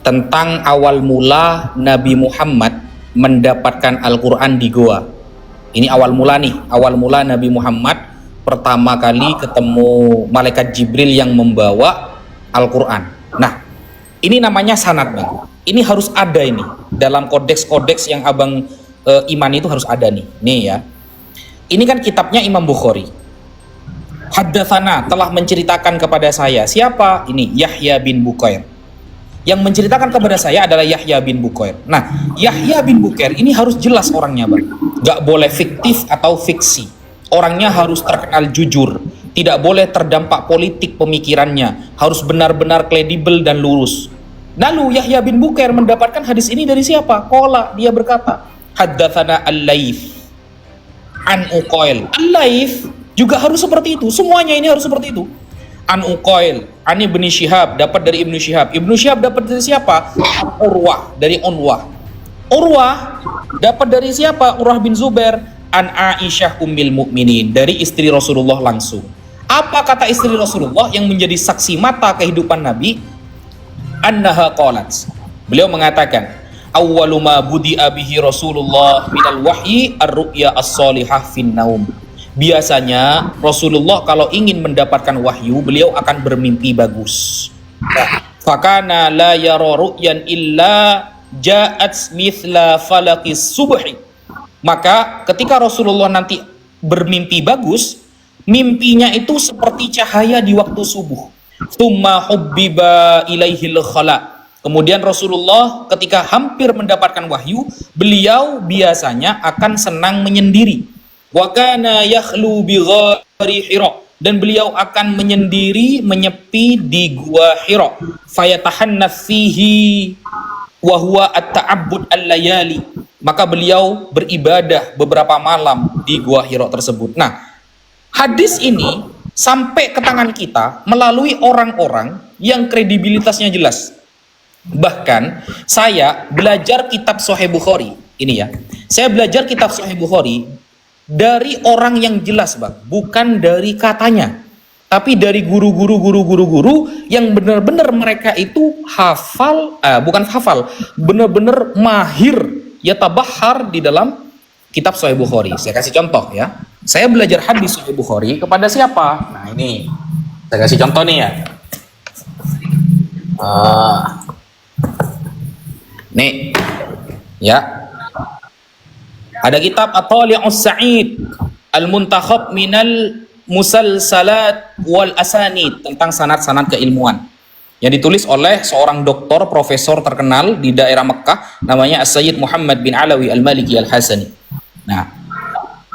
tentang awal mula Nabi Muhammad mendapatkan Al-Quran di goa. Ini awal mula nih, awal mula Nabi Muhammad pertama kali ketemu malaikat Jibril yang membawa Al-Quran. Nah, ini namanya sanad bang. Ini harus ada ini dalam kodeks-kodeks yang abang iman itu harus ada nih. Nih ya. Ini kan kitabnya Imam Bukhari. Haddatsana, telah menceritakan kepada saya. Siapa? Ini Yahya bin Bukair. Yang menceritakan kepada saya adalah Yahya bin Bukair. Nah, Yahya bin Bukair ini harus jelas orangnya bang. Gak boleh fiktif atau fiksi. Orangnya harus terkenal jujur. Tidak boleh terdampak politik pemikirannya. Harus benar-benar kredibel dan lurus. Lalu Yahya bin Bukair mendapatkan hadis ini dari siapa? Qala, dia berkata, haddatsana Al-Laits an Uqail. Al-Laits juga harus seperti itu. Semuanya ini harus seperti itu. An Uqail, an Ibnu Syihab, dapat dari Ibnu Syihab. Ibnu Syihab dapat dari siapa? Urwah, dari Unwah. Urwah dapat dari siapa? Urwah bin Zubair. An Aisyah ummil mukminin, dari istri Rasulullah langsung. Apa kata istri Rasulullah yang menjadi saksi mata kehidupan Nabi? Annaha qalat. Beliau mengatakan, awwalu ma budi'a bihi Rasulullah minal wahyi ar-ru'ya as-salihah fin naum. Biasanya Rasulullah kalau ingin mendapatkan wahyu, beliau akan bermimpi bagus. Fakana la yara ru'yan illa ja'at mithla falaqis subhi. Maka ketika Rasulullah nanti bermimpi bagus, mimpinya itu seperti cahaya di waktu subuh. Tsumma hubbiba ilaihil khala. Kemudian Rasulullah ketika hampir mendapatkan wahyu, beliau biasanya akan senang menyendiri. Wa kana yakhlu bi ghari Hira, dan beliau akan menyendiri, menyepi di gua Hira. Fayatahannath fihi wa huwa at-ta'abbud al-layali. Maka beliau beribadah beberapa malam di gua Hira tersebut. Nah, hadis ini sampai ke tangan kita melalui orang-orang yang kredibilitasnya jelas. Bahkan saya belajar kitab Sahih Bukhari ini ya. Saya belajar kitab Sahih Bukhari dari orang yang jelas, Bang, bukan dari katanya. Tapi dari guru-guru yang benar-benar mereka itu hafal, bukan hafal, benar-benar mahir ya tabahar di dalam kitab Sahih Bukhari. Saya kasih contoh ya. Saya belajar hadis Sahih Bukhari kepada siapa? Nah, ini. Saya kasih contoh nih ya. Nih, ya. Ada kitab At-Tali'us Sa'id Al-Muntakhab minal Musalsalat wal Asanid, tentang sanad-sanad keilmuan, yang ditulis oleh seorang doktor profesor terkenal di daerah Mekah, namanya As-Sayyid Muhammad bin Alawi Al-Maliki Al-Hasani. Nah,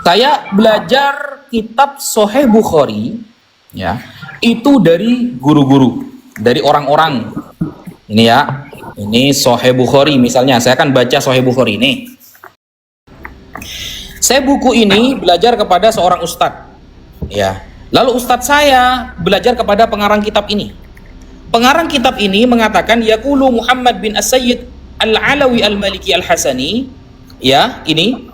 saya belajar kitab Sahih Bukhari ya, itu dari guru-guru, dari orang-orang. Ini ya. Ini Sahih Bukhari misalnya, saya akan baca Sahih Bukhari ini. Saya buku ini belajar kepada seorang ustadz. Ya, Lalu ustadz saya belajar kepada pengarang kitab ini. Pengarang kitab ini mengatakan yaqulu Muhammad bin As-Sayyid Al-Alawi Al-Maliki Al-Hasani, ya, ini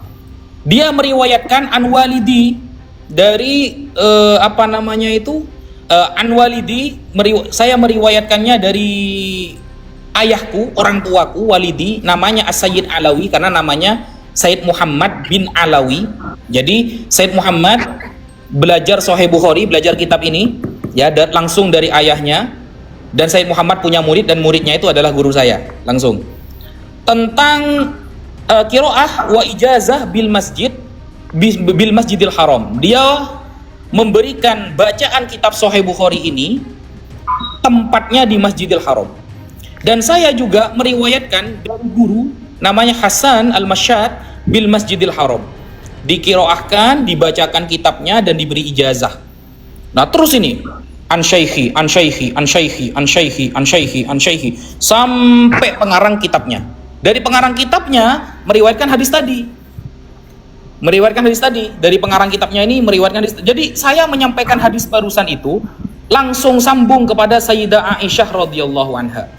dia meriwayatkan an walidi dari an walidi, saya meriwayatkannya dari ayahku, orang tuaku, walidi, namanya As-Sayyid Alawi karena namanya Sayyid Muhammad bin Alawi. Jadi Sayyid Muhammad belajar Sahih Bukhari, belajar kitab ini ya langsung dari ayahnya. Dan Sayyid Muhammad punya murid dan muridnya itu adalah guru saya langsung. Tentang qiraah wa ijazah bil Masjidil Haram. Dia memberikan bacaan kitab Sahih Bukhari ini tempatnya di Masjidil Haram. Dan saya juga meriwayatkan dari guru namanya Hasan Al-Masyad bil Masjidil Haram. Diqiraahkan, dibacakan kitabnya dan diberi ijazah. Nah, terus ini an syaikhi sampai pengarang kitabnya. Dari pengarang kitabnya meriwayatkan hadis tadi. Dari pengarang kitabnya ini meriwayatkan hadis. Jadi saya menyampaikan hadis barusan itu langsung sambung kepada Sayyidah Aisyah radhiyallahu anha.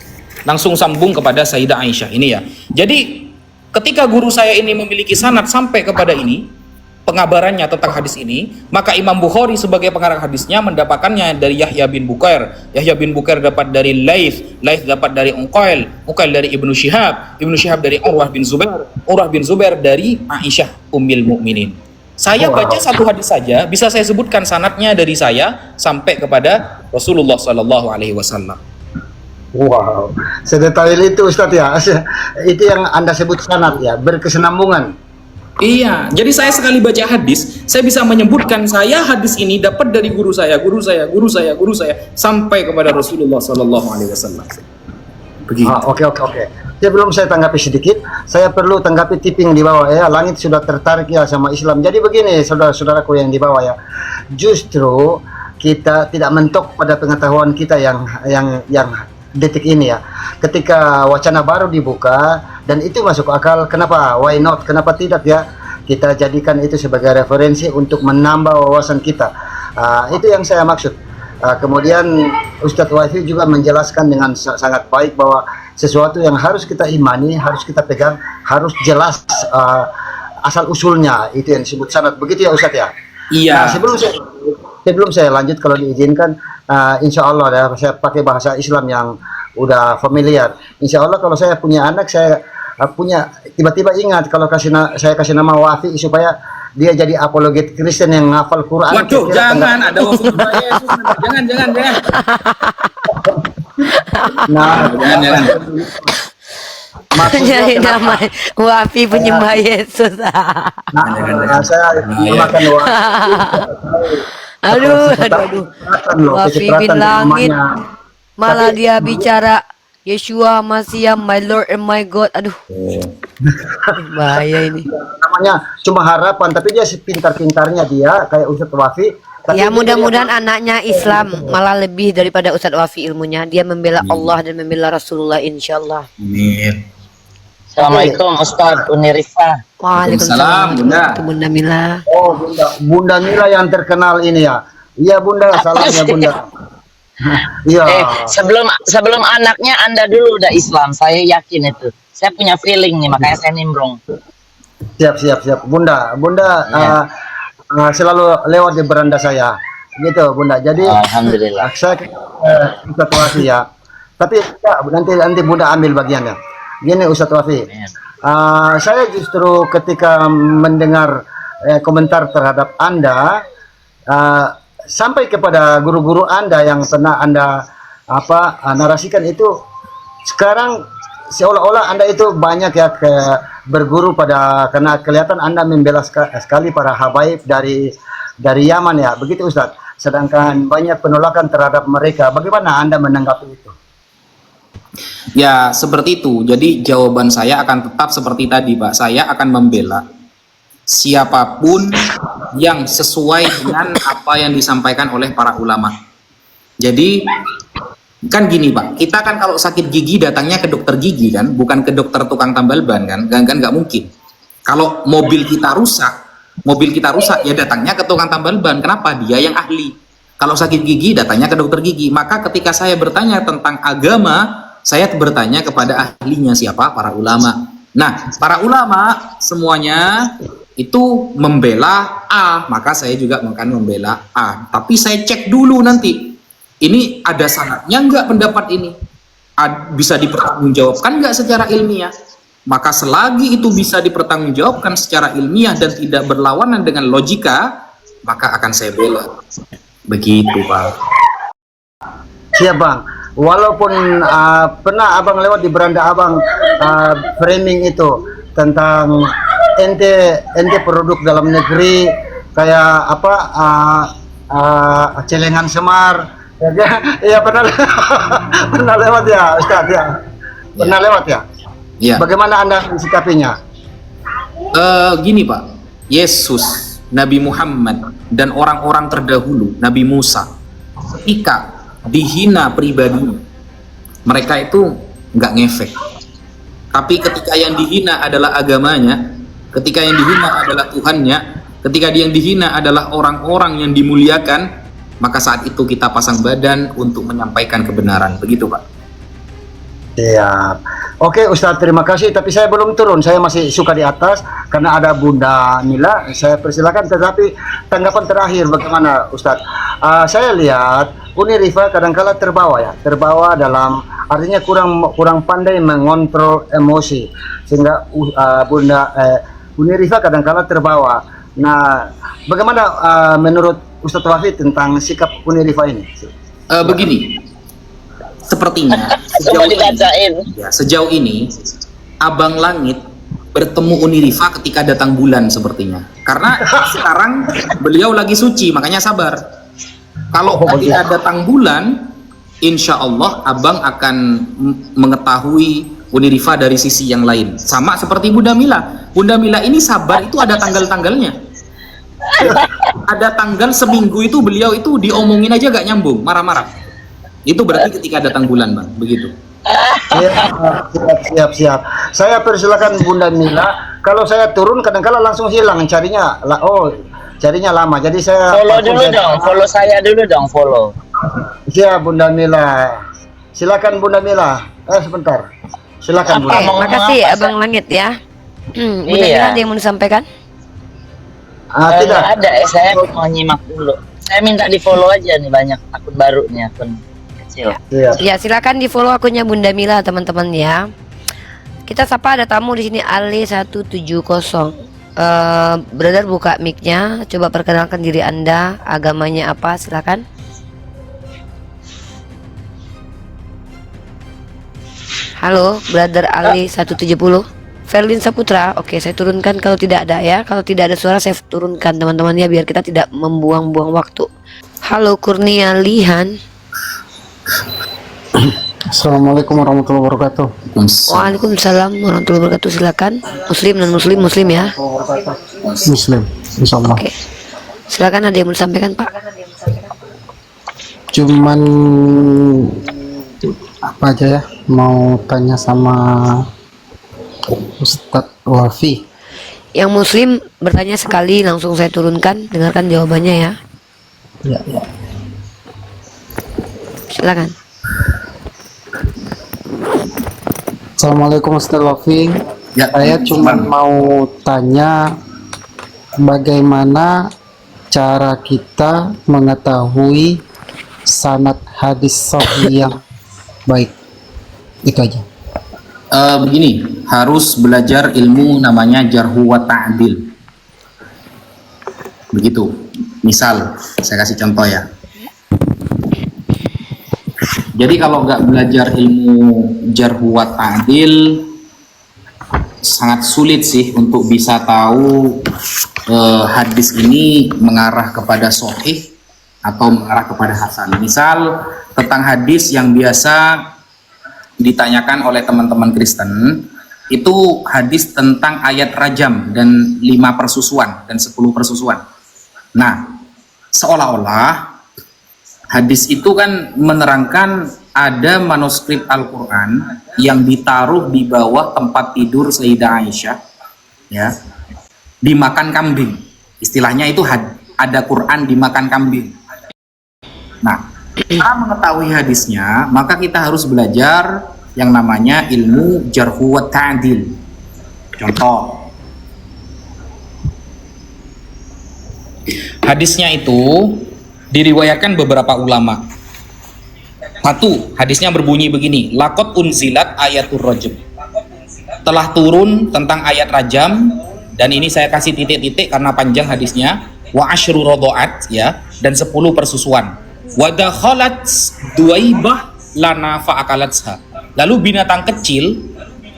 Langsung sambung kepada Sayyidah Aisyah ini ya. Jadi ketika guru saya ini memiliki sanad sampai kepada ini, pengabarannya tentang hadis ini, maka Imam Bukhari sebagai pengarang hadisnya mendapatkannya dari Yahya bin Bukair. Yahya bin Bukair dapat dari Laits dapat dari Uqail dari Ibnu Syihab dari Urwah bin Zubair dari Aisyah Ummul Mukminin. Saya baca satu hadis saja bisa saya sebutkan sanadnya dari saya sampai kepada Rasulullah sallallahu alaihi wasallam. Wow, sedetail itu Ustadz ya. Itu yang Anda sebut sanad ya, berkesinambungan. Iya, jadi saya sekali baca hadis, saya bisa menyebutkan saya hadis ini dapat dari guru saya sampai kepada Rasulullah Sallallahu Alaihi Wasallam. Begitu. Oke. Sebelum saya tanggapi sedikit, saya perlu tanggapi tipping di bawah ya. Langit sudah tertarik ya sama Islam. Jadi begini, saudara-saudaraku yang di bawah ya. Justru kita tidak mentok pada pengetahuan kita yang detik ini ya. Ketika wacana baru dibuka dan itu masuk akal, kenapa? Why not? Kenapa tidak ya? Kita jadikan itu sebagai referensi untuk menambah wawasan kita. Itu yang saya maksud. Kemudian Ustadz Wafi juga menjelaskan dengan sangat baik bahwa sesuatu yang harus kita imani, harus kita pegang, harus jelas asal usulnya. Itu yang disebut sanad. Begitu ya Ustadz ya? Iya. Nah, sebelum saya lanjut kalau diizinkan, insya Allah ya, saya pakai bahasa Islam yang udah familiar. Insya Allah kalau saya punya anak, saya tiba-tiba ingat kalau saya kasih nama Wafi supaya dia jadi apologet Kristen yang ngafal Quran. Waduh, jangan ada Wafi Yesus. Jangan. Nah, jangan. Jadi nama Wafi penyembah Yesus. Saya makan Wafi. Aduh. Wafi bin langit. Malah dia bicara Yeshua Masih my Lord and my God. Aduh. Bahaya ini. Namanya cuma harapan, tapi dia sepintar-pintarnya dia kayak Ustadz Wafi. Ya mudah-mudahan anaknya Islam malah lebih daripada Ustadz Wafi ilmunya. Dia membela Allah dan membela Rasulullah insyaallah. Amin. Assalamualaikum Ustadz Unirisa. Waalaikumsalam Bunda Mila. Oh Bunda Mila yang terkenal ini ya. Iya Bunda, salam ya Bunda. Iya. Sebelum anaknya Anda dulu udah Islam, saya yakin itu. Saya punya feeling nih, makanya saya nimbrung. Siap. Bunda selalu lewat di beranda saya. Gitu Bunda. Jadi alhamdulillah. Saya Ustadz Wafi ya. Tapi ya, nanti Bunda ambil bagiannya. Gini Ustadz Wafi. Saya justru ketika mendengar komentar terhadap Anda sampai kepada guru-guru Anda yang pernah Anda narasikan itu, sekarang seolah-olah Anda itu banyak ya berguru karena kelihatan Anda membela sekali para habaib dari Yaman ya, begitu Ustadz. Sedangkan banyak penolakan terhadap mereka. Bagaimana Anda menanggapi itu? Ya seperti itu. Jadi jawaban saya akan tetap seperti tadi, Pak. Saya akan membela siapapun yang sesuai dengan apa yang disampaikan oleh para ulama. Jadi kan gini Pak, kita kan kalau sakit gigi datangnya ke dokter gigi kan, bukan ke dokter tukang tambal ban kan nggak mungkin. Kalau mobil kita rusak ya datangnya ke tukang tambal ban. Kenapa? Dia yang ahli. Kalau sakit gigi, datanya ke dokter gigi. Maka ketika saya bertanya tentang agama, saya bertanya kepada ahlinya siapa? Para ulama. Nah, para ulama semuanya itu membela A, maka saya juga akan membela A. Tapi saya cek dulu nanti, ini ada sanadnya nggak pendapat ini? Bisa dipertanggungjawabkan nggak secara ilmiah? Maka selagi itu bisa dipertanggungjawabkan secara ilmiah dan tidak berlawanan dengan logika, maka akan saya bela. Begitu, Pak. Siap Bang. Walaupun pernah Abang lewat di beranda Abang framing itu tentang ente produk dalam negeri kayak apa celengan semar. Iya pernah lewat ya Ustaz ya. Pernah lewat ya. Iya. Bagaimana Anda mensikapinya? Gini Pak, Yesus, Nabi Muhammad dan orang-orang terdahulu, Nabi Musa, ketika dihina pribadinya, mereka itu nggak ngefek. Tapi ketika yang dihina adalah agamanya, ketika yang dihina adalah Tuhannya, ketika yang dihina adalah orang-orang yang dimuliakan, maka saat itu kita pasang badan untuk menyampaikan kebenaran. Begitu Pak. Siap. Oke Ustadz, terima kasih. Tapi saya belum turun, saya masih suka di atas karena ada Bunda Mila. Saya persilakan. Tetapi tanggapan terakhir bagaimana Ustadz? Saya lihat Unirifa kadangkala terbawa dalam artinya kurang pandai mengontrol emosi sehingga Bunda Unirifa kadangkala terbawa. Nah, bagaimana menurut Ustadz Wafi tentang sikap Unirifa ini? Begini, sepertinya sejauh ini Abang Langit bertemu Unirifa ketika datang bulan sepertinya. Karena sekarang beliau lagi suci, makanya sabar. Kalau ketika datang bulan, insya Allah Abang akan mengetahui Unirifa dari sisi yang lain. Sama seperti Bunda Mila. Bunda Mila ini sabar itu ada tanggal-tanggalnya. Ada tanggal seminggu itu beliau itu diomongin aja gak nyambung, marah-marah. Itu berarti ketika datang bulan Bang, begitu. Siap. Saya persilakan Bunda Mila. Kalau saya turun kadang-kala langsung hilang carinya. Carinya lama. Jadi saya follow saya dulu dong, follow. Iya Bunda Mila. Silakan Bunda Mila. Sebentar. Silakan Bunda. Terima kasih Abang Langit ya. Bunda Mila ada yang mau disampaikan? Tidak ada. Saya mau nyimak dulu. Saya minta di follow aja nih, banyak akun baru nih, akun kecil. Ya silakan di follow akunnya Bunda Mila teman-teman ya. Kita sapa ada tamu di sini Ali 170. Brother buka mic-nya, coba perkenalkan diri Anda, agamanya apa, silakan. Halo, Brother Ali 170. Ferlin Saputra, oke saya turunkan kalau tidak ada ya. Kalau tidak ada suara saya turunkan teman-teman ya, biar kita tidak membuang-buang waktu. Halo Kurnia Lihan. Assalamualaikum warahmatullahi wabarakatuh. Waalaikumsalam warahmatullahi wabarakatuh. Silakan. Muslim dan muslim ya. Muslim, insyaallah. Oke. Silakan, ada yang mau disampaikan Pak? Cuman apa aja ya? Mau tanya sama Ustadz Wafi. Yang muslim bertanya sekali, langsung saya turunkan. Dengarkan jawabannya ya. Ya. Silakan. Assalamualaikum Ustadz Wafi. Ya, Saya cuma mau tanya bagaimana cara kita mengetahui sanad hadis sahih yang baik. Itu aja. Begini, harus belajar ilmu namanya jarhu wa ta'dil. Begitu. Misal, saya kasih contoh ya. Jadi kalau nggak belajar ilmu jarhu wa ta'dil, sangat sulit sih untuk bisa tahu hadis ini mengarah kepada sahih atau mengarah kepada hasan. Misal tentang hadis yang biasa ditanyakan oleh teman-teman Kristen, itu hadis tentang ayat rajam dan 5 persusuan dan 10 persusuan. Nah, seolah-olah hadis itu kan menerangkan ada manuskrip Al-Quran yang ditaruh di bawah tempat tidur Sayyidah Aisyah, ya, dimakan kambing. Istilahnya itu ada Quran dimakan kambing. Nah, cara mengetahui hadisnya, maka kita harus belajar yang namanya ilmu jarhu wa ta'dil. Contoh, hadisnya itu diriwayatkan beberapa ulama. Satu, hadisnya berbunyi begini, laqad unzilat ayatul rajm. Telah turun tentang ayat rajam, dan ini saya kasih titik-titik karena panjang hadisnya. Wa asyru radhaat, ya, dan 10 persusuan. Wa dakhalat duwaibah lana fa'akalatha. Lalu binatang kecil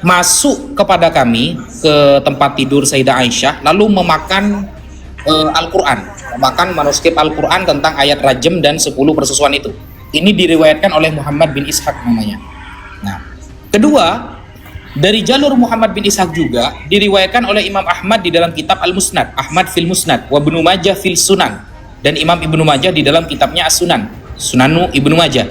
masuk kepada kami ke tempat tidur Sayyidah Aisyah, lalu memakan Al-Quran, memakan manuskrip Al-Quran tentang ayat rajam dan 10 persusuan itu. Ini diriwayatkan oleh Muhammad bin Ishaq namanya. Nah, kedua, dari jalur Muhammad bin Ishaq juga diriwayatkan oleh Imam Ahmad di dalam kitab Al-Musnad, Ahmad fil Musnad, wa Ibnu Majah fil Sunan, dan Imam Ibnu Majah di dalam kitabnya As-Sunan, Sunanu Ibnu Majah.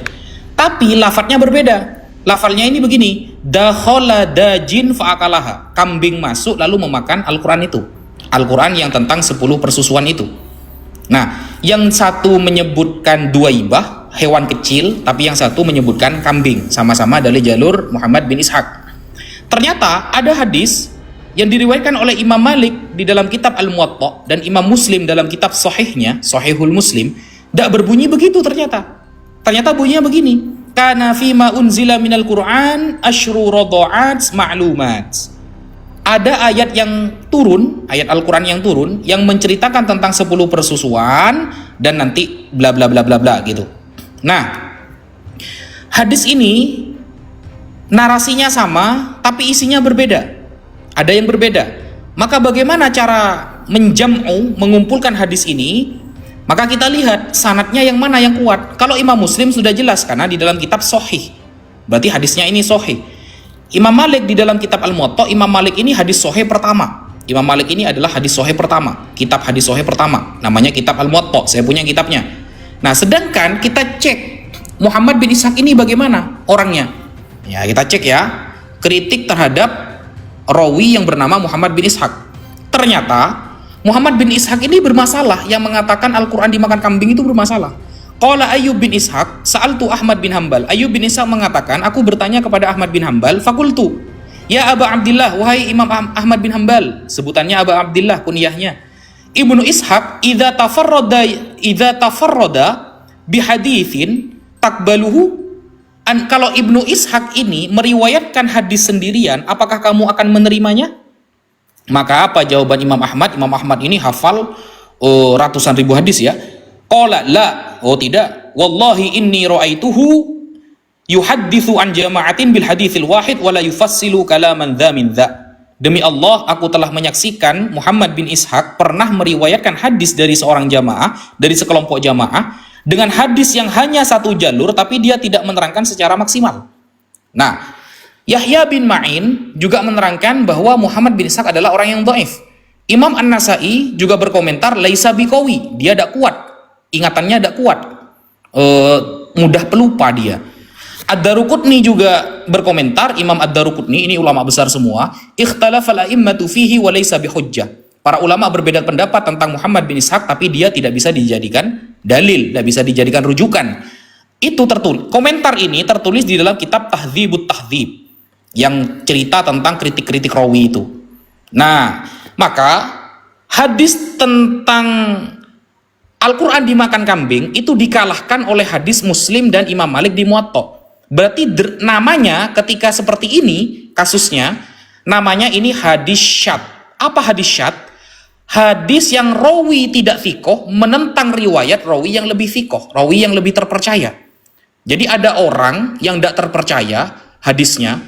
Tapi lafadznya berbeda. Lafalnya ini begini, dakhala dajin fa'akalaha. Kambing masuk lalu memakan Al-Quran itu. Al-Quran yang tentang 10 persusuan itu. Nah, yang satu menyebutkan duwaibah, hewan kecil, tapi yang satu menyebutkan kambing. Sama-sama dari jalur Muhammad bin Ishaq. Ternyata ada hadis yang diriwayatkan oleh Imam Malik di dalam kitab Al-Muwatta dan Imam Muslim dalam kitab Sahihnya, Sahihul Muslim, tidak berbunyi begitu ternyata. Ternyata bunyinya begini, kana fima unzila minal Qur'an asyru radha'at ma'lumat. Ada ayat yang turun, ayat Al-Quran yang turun, yang menceritakan tentang 10 persusuan dan nanti bla bla bla bla bla gitu. Nah, hadis ini narasinya sama tapi isinya berbeda. Ada yang berbeda. Maka bagaimana cara menjam'u, mengumpulkan hadis ini? Maka kita lihat sanadnya yang mana yang kuat. Kalau Imam Muslim sudah jelas karena di dalam kitab Sahih, berarti hadisnya ini Sahih. Imam Malik di dalam kitab Al-Muwatta, Imam Malik ini hadis Sahih pertama. Imam Malik ini adalah hadis Sahih pertama, kitab hadis Sahih pertama, namanya kitab Al-Muwatta. Saya punya kitabnya. Nah, sedangkan kita cek Muhammad bin Ishaq ini bagaimana orangnya. Ya, kita cek ya, kritik terhadap rawi yang bernama Muhammad bin Ishaq. Ternyata Muhammad bin Ishaq ini bermasalah, yang mengatakan Al-Quran dimakan kambing itu bermasalah. Qala Ayyub bin Ishaq, sa'altu Ahmad bin Hanbal. Ayyub bin Ishaq mengatakan, aku bertanya kepada Ahmad bin Hanbal, fakultu, ya Aba Abdillah, wahai Imam Ahmad bin Hanbal, sebutannya Aba Abdillah kunyahnya. Ibnu Ishaq idza tafarrada bihaditsin takbaluhu. Kalau Ibnu Ishaq ini meriwayatkan hadis sendirian, apakah kamu akan menerimanya? Maka apa jawaban Imam Ahmad? Imam Ahmad ini hafal ratusan ribu hadis ya. Qala la, oh tidak. Wallahi inni ra'aituhu yuhadditsu an jama'atin bil haditsil wahid wa la yufassilu kalaman dza min dza. Demi Allah, aku telah menyaksikan Muhammad bin Ishaq pernah meriwayatkan hadis dari seorang jamaah, dari sekelompok jamaah, dengan hadis yang hanya satu jalur, tapi dia tidak menerangkan secara maksimal. Nah, Yahya bin Ma'in juga menerangkan bahwa Muhammad bin Ishaq adalah orang yang dhaif. Imam An-Nasai juga berkomentar, laisa biqawi, dia tidak kuat, ingatannya tidak kuat, mudah pelupa dia. Ad-Daruqutni juga berkomentar, Imam Ad-Daruqutni ini ulama besar semua, ikhtalafal a'immatu fihi wa laisa bihujjah. Para ulama berbeda pendapat tentang Muhammad bin Ishaq, tapi dia tidak bisa dijadikan dalil, tidak bisa dijadikan rujukan. Itu tertulis, komentar ini tertulis di dalam kitab Tahdzibut Tahdzib yang cerita tentang kritik-kritik rawi itu. Nah, maka hadis tentang Al-Quran dimakan kambing itu dikalahkan oleh hadis Muslim dan Imam Malik di Muwatta. Berarti namanya ketika seperti ini kasusnya, namanya ini hadis syadz. Apa hadis syadz? Hadis yang rawi tidak thikoh menentang riwayat rawi yang lebih thikoh, rawi yang lebih terpercaya. Jadi ada orang yang tidak terpercaya hadisnya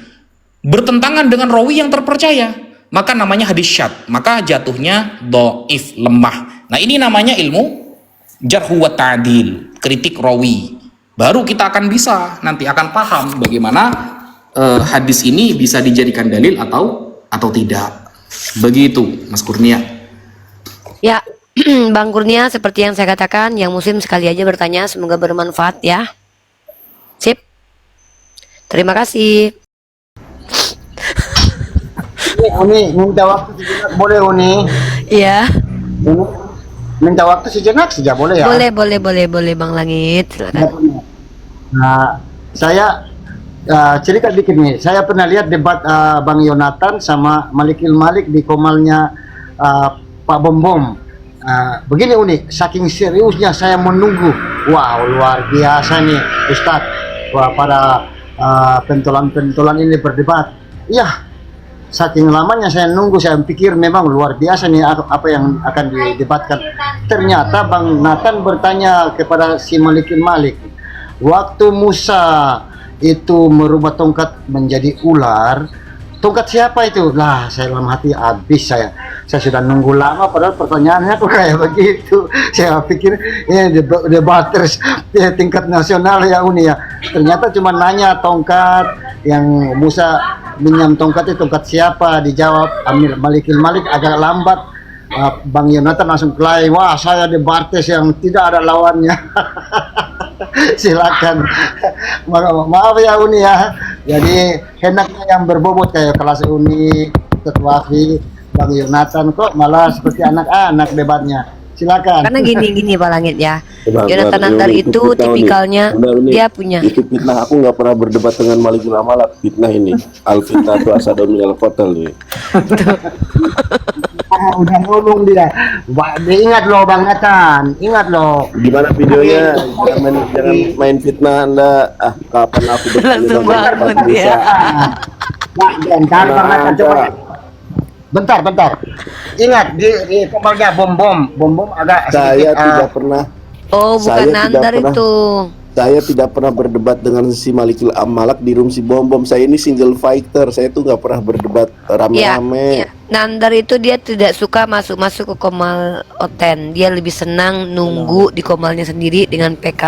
bertentangan dengan rawi yang terpercaya, maka namanya hadis syadz, maka jatuhnya dhaif, lemah. Nah, ini namanya ilmu jarhu wa ta'dil, kritik rawi. Baru kita akan bisa, nanti akan paham bagaimana hadis ini bisa dijadikan dalil atau tidak. Begitu, Mas Kurnia. Ya, Bang Kurnia, seperti yang saya katakan, yang muslim sekali aja bertanya, semoga bermanfaat ya. Sip. Terima kasih. Uni minta waktu sejenak boleh Uni? Iya. minta waktu sejenak saja boleh ya? Boleh Bang Langit, silakan. Nah, saya cerita dikit nih. Saya pernah lihat debat Bang Yonatan sama Malikil Malik di komalnya Pak Bom Bom. Begini unik, saking seriusnya saya menunggu. Wow, luar biasa nih Ustadz. Wah, para pentolan-pentolan ini berdebat. Ya, saking lamanya saya nunggu, saya pikir memang luar biasa nih apa yang akan didebatkan. Ternyata Bang Nathan bertanya kepada si Malikil Malik, waktu Musa itu merubah tongkat menjadi ular, tongkat siapa itu? Lah, saya dalam hati habis saya sudah nunggu lama, padahal pertanyaannya kok kayak begitu. Saya pikir ini debaters tingkat nasional ya Uni ya. Ternyata cuma nanya tongkat yang Musa minjam tongkat itu tongkat siapa, dijawab Amir Malikil Malik agak lambat. Bang Yonatan langsung kelahi, wah saya debates yang tidak ada lawannya. Silakan. Maaf ya Uni ya. Jadi enaknya yang berbobot kayak kelas Uni, Ketua Wafi, Bang Yonatan kok malah seperti anak-anak debatnya. Silakan. Karena gini Pak Langit ya. Bang, Yonatan Nandar itu fitnah nih. tipikalnya dia punya. Itu fitnah, aku nggak pernah berdebat dengan Malikul Amalak. Fitnah ini. Al-fitnah itu asadun minal qatal nih. Udah ngomong dia. Ingat loh Bang Nathan, ingat loh. Gimana videonya? Jangan main fitnah Anda. Kapan aku bertanya Langsung sama bangun Pak dia. Musa? Bentar Bang Nathan, coba. Bentar. Ingat di komalnya Bom Bom agak Saya sedikit, tidak pernah. Oh, bukan Saya tidak Nandar pernah. itu. Saya tidak pernah berdebat dengan si Malikul Amalak di room si Bom Bom. Saya ini single fighter. Saya tuh nggak pernah berdebat rame-rame. Nandar itu dia tidak suka masuk ke komal Oten. Dia lebih senang nunggu di komalnya sendiri dengan PK.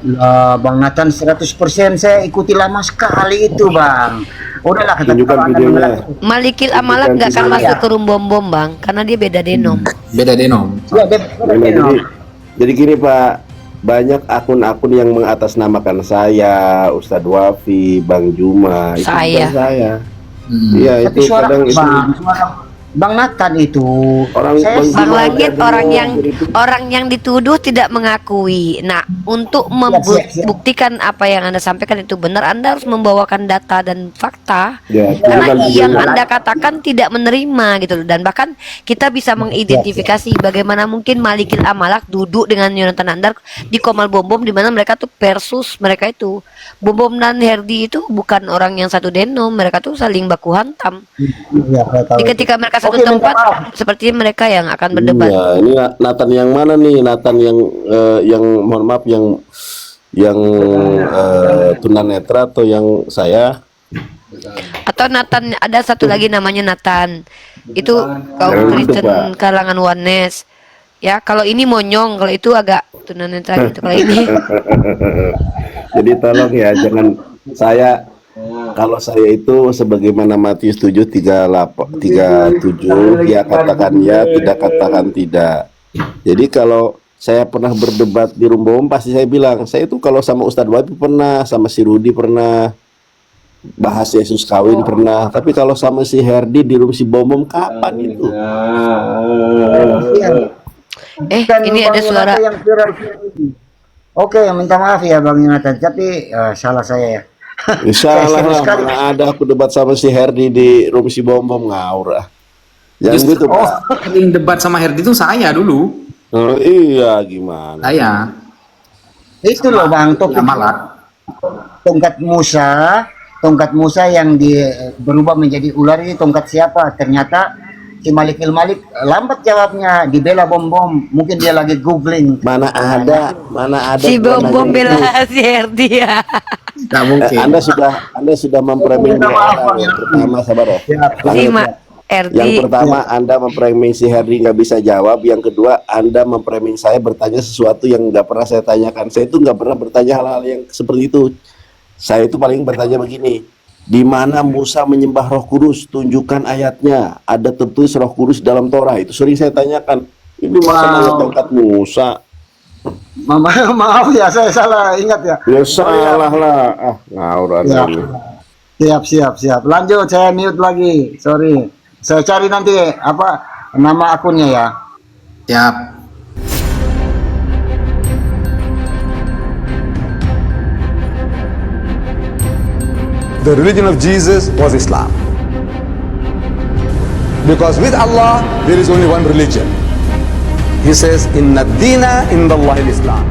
Lah, Bang Nathan 100% saya ikuti lama sekali itu Bang. Udahlah kita Tunjukkan videonya. Malikil Amalak nggak akan masuk ke room bom Bang, karena dia beda denom. Beda denom. Ya, Jadi gini Pak, banyak akun-akun yang mengatasnamakan saya, Ustadz Wafi, Bang Juma, itu Saya. bukan saya. Iya, Tapi itu suara kadang itu suara Bang Nathan itu orang saya Bang Bang Juma Langit ada orang yang dituduh tidak mengakui. Nah, untuk membuktikan apa yang Anda sampaikan itu benar, Anda harus membawakan data dan fakta. Ya, Karena tunjukkan yang videonya. Anda katakan tidak menerima gitu loh. Dan bahkan kita bisa mengidentifikasi bagaimana mungkin Malikil Amalak duduk dengan Yonatan Nandar di Komal Bom Bom, di mana mereka tuh versus mereka itu. Bom Bom dan Herdi itu bukan orang yang satu denom, mereka tuh saling baku hantam. ya, saya tahu. Jadi ketika mereka satu Oke, minta tempat, maaf. seperti mereka yang akan berdebat. Iya, ini Nathan yang mana nih? Nathan yang mohon maaf yang tunanetra atau yang saya? Atau Nathan, ada satu lagi namanya Nathan. Itu kaum Yang itu, Kristen Pak. kalangan Oneness. Ya, kalau ini monyong, kalau itu agak tunanetra gitu. Kalau ini Jadi tolong ya, jangan saya. Kalau saya itu sebagaimana Matius 7:37 dia katakan ya, tidak katakan tidak. Jadi kalau saya pernah berdebat di room Bom, pasti saya bilang, saya itu kalau sama Ustadz Wabi pernah, sama si Rudi pernah, bahas Yesus kawin pernah. Tapi kalau sama si Herdi di room si Bom kapan itu? Dan ini Bang ada suara. Yonatan yang viral-viral ini. Oke, minta maaf ya Bang Yonatan, tapi salah saya ya. Salah serius lah, sekali. mana ada aku debat sama si Herdi di room si Bom ngawur ah. Jangan Justru gitu Pak. yang debat sama Herdi itu saya dulu. Oh, iya gimana? Saya. Itu loh Bang, Amalak. tongkat Musa yang berubah menjadi ular ini tongkat siapa? Ternyata si Malikil Malik lambat jawabnya, dibela Bom Bom. Mungkin dia lagi googling. Mana ada si gua Bom nanya Bom itu. bela si Herdi ya. Nggak mungkin. Anda sudah memframing Minta dua maaf, orang. Bang. Yang pertama sabar ya. Si Herdi. Yang pertama Anda memframing si Herdi nggak bisa jawab. Yang kedua Anda memframing saya bertanya sesuatu yang nggak pernah saya tanyakan. Saya itu nggak pernah bertanya hal-hal yang seperti itu. Saya itu paling bertanya begini. Di mana Musa menyembah Roh Kudus? Tunjukkan ayatnya. Ada tertulis Roh Kudus dalam Torah. Itu sering saya tanyakan. Ini masa nanya tongkat Musa? Maaf ya, saya salah ingat ya. Ya salah lah. Ah, ngawur Ya. ini. Siap. Lanjut, saya mute lagi. Sorry. Saya cari nanti apa nama akunnya ya. Siap. the religion of Jesus was Islam. Because with Allah, there is only one religion. He says, Inna dina indallahi al-Islam.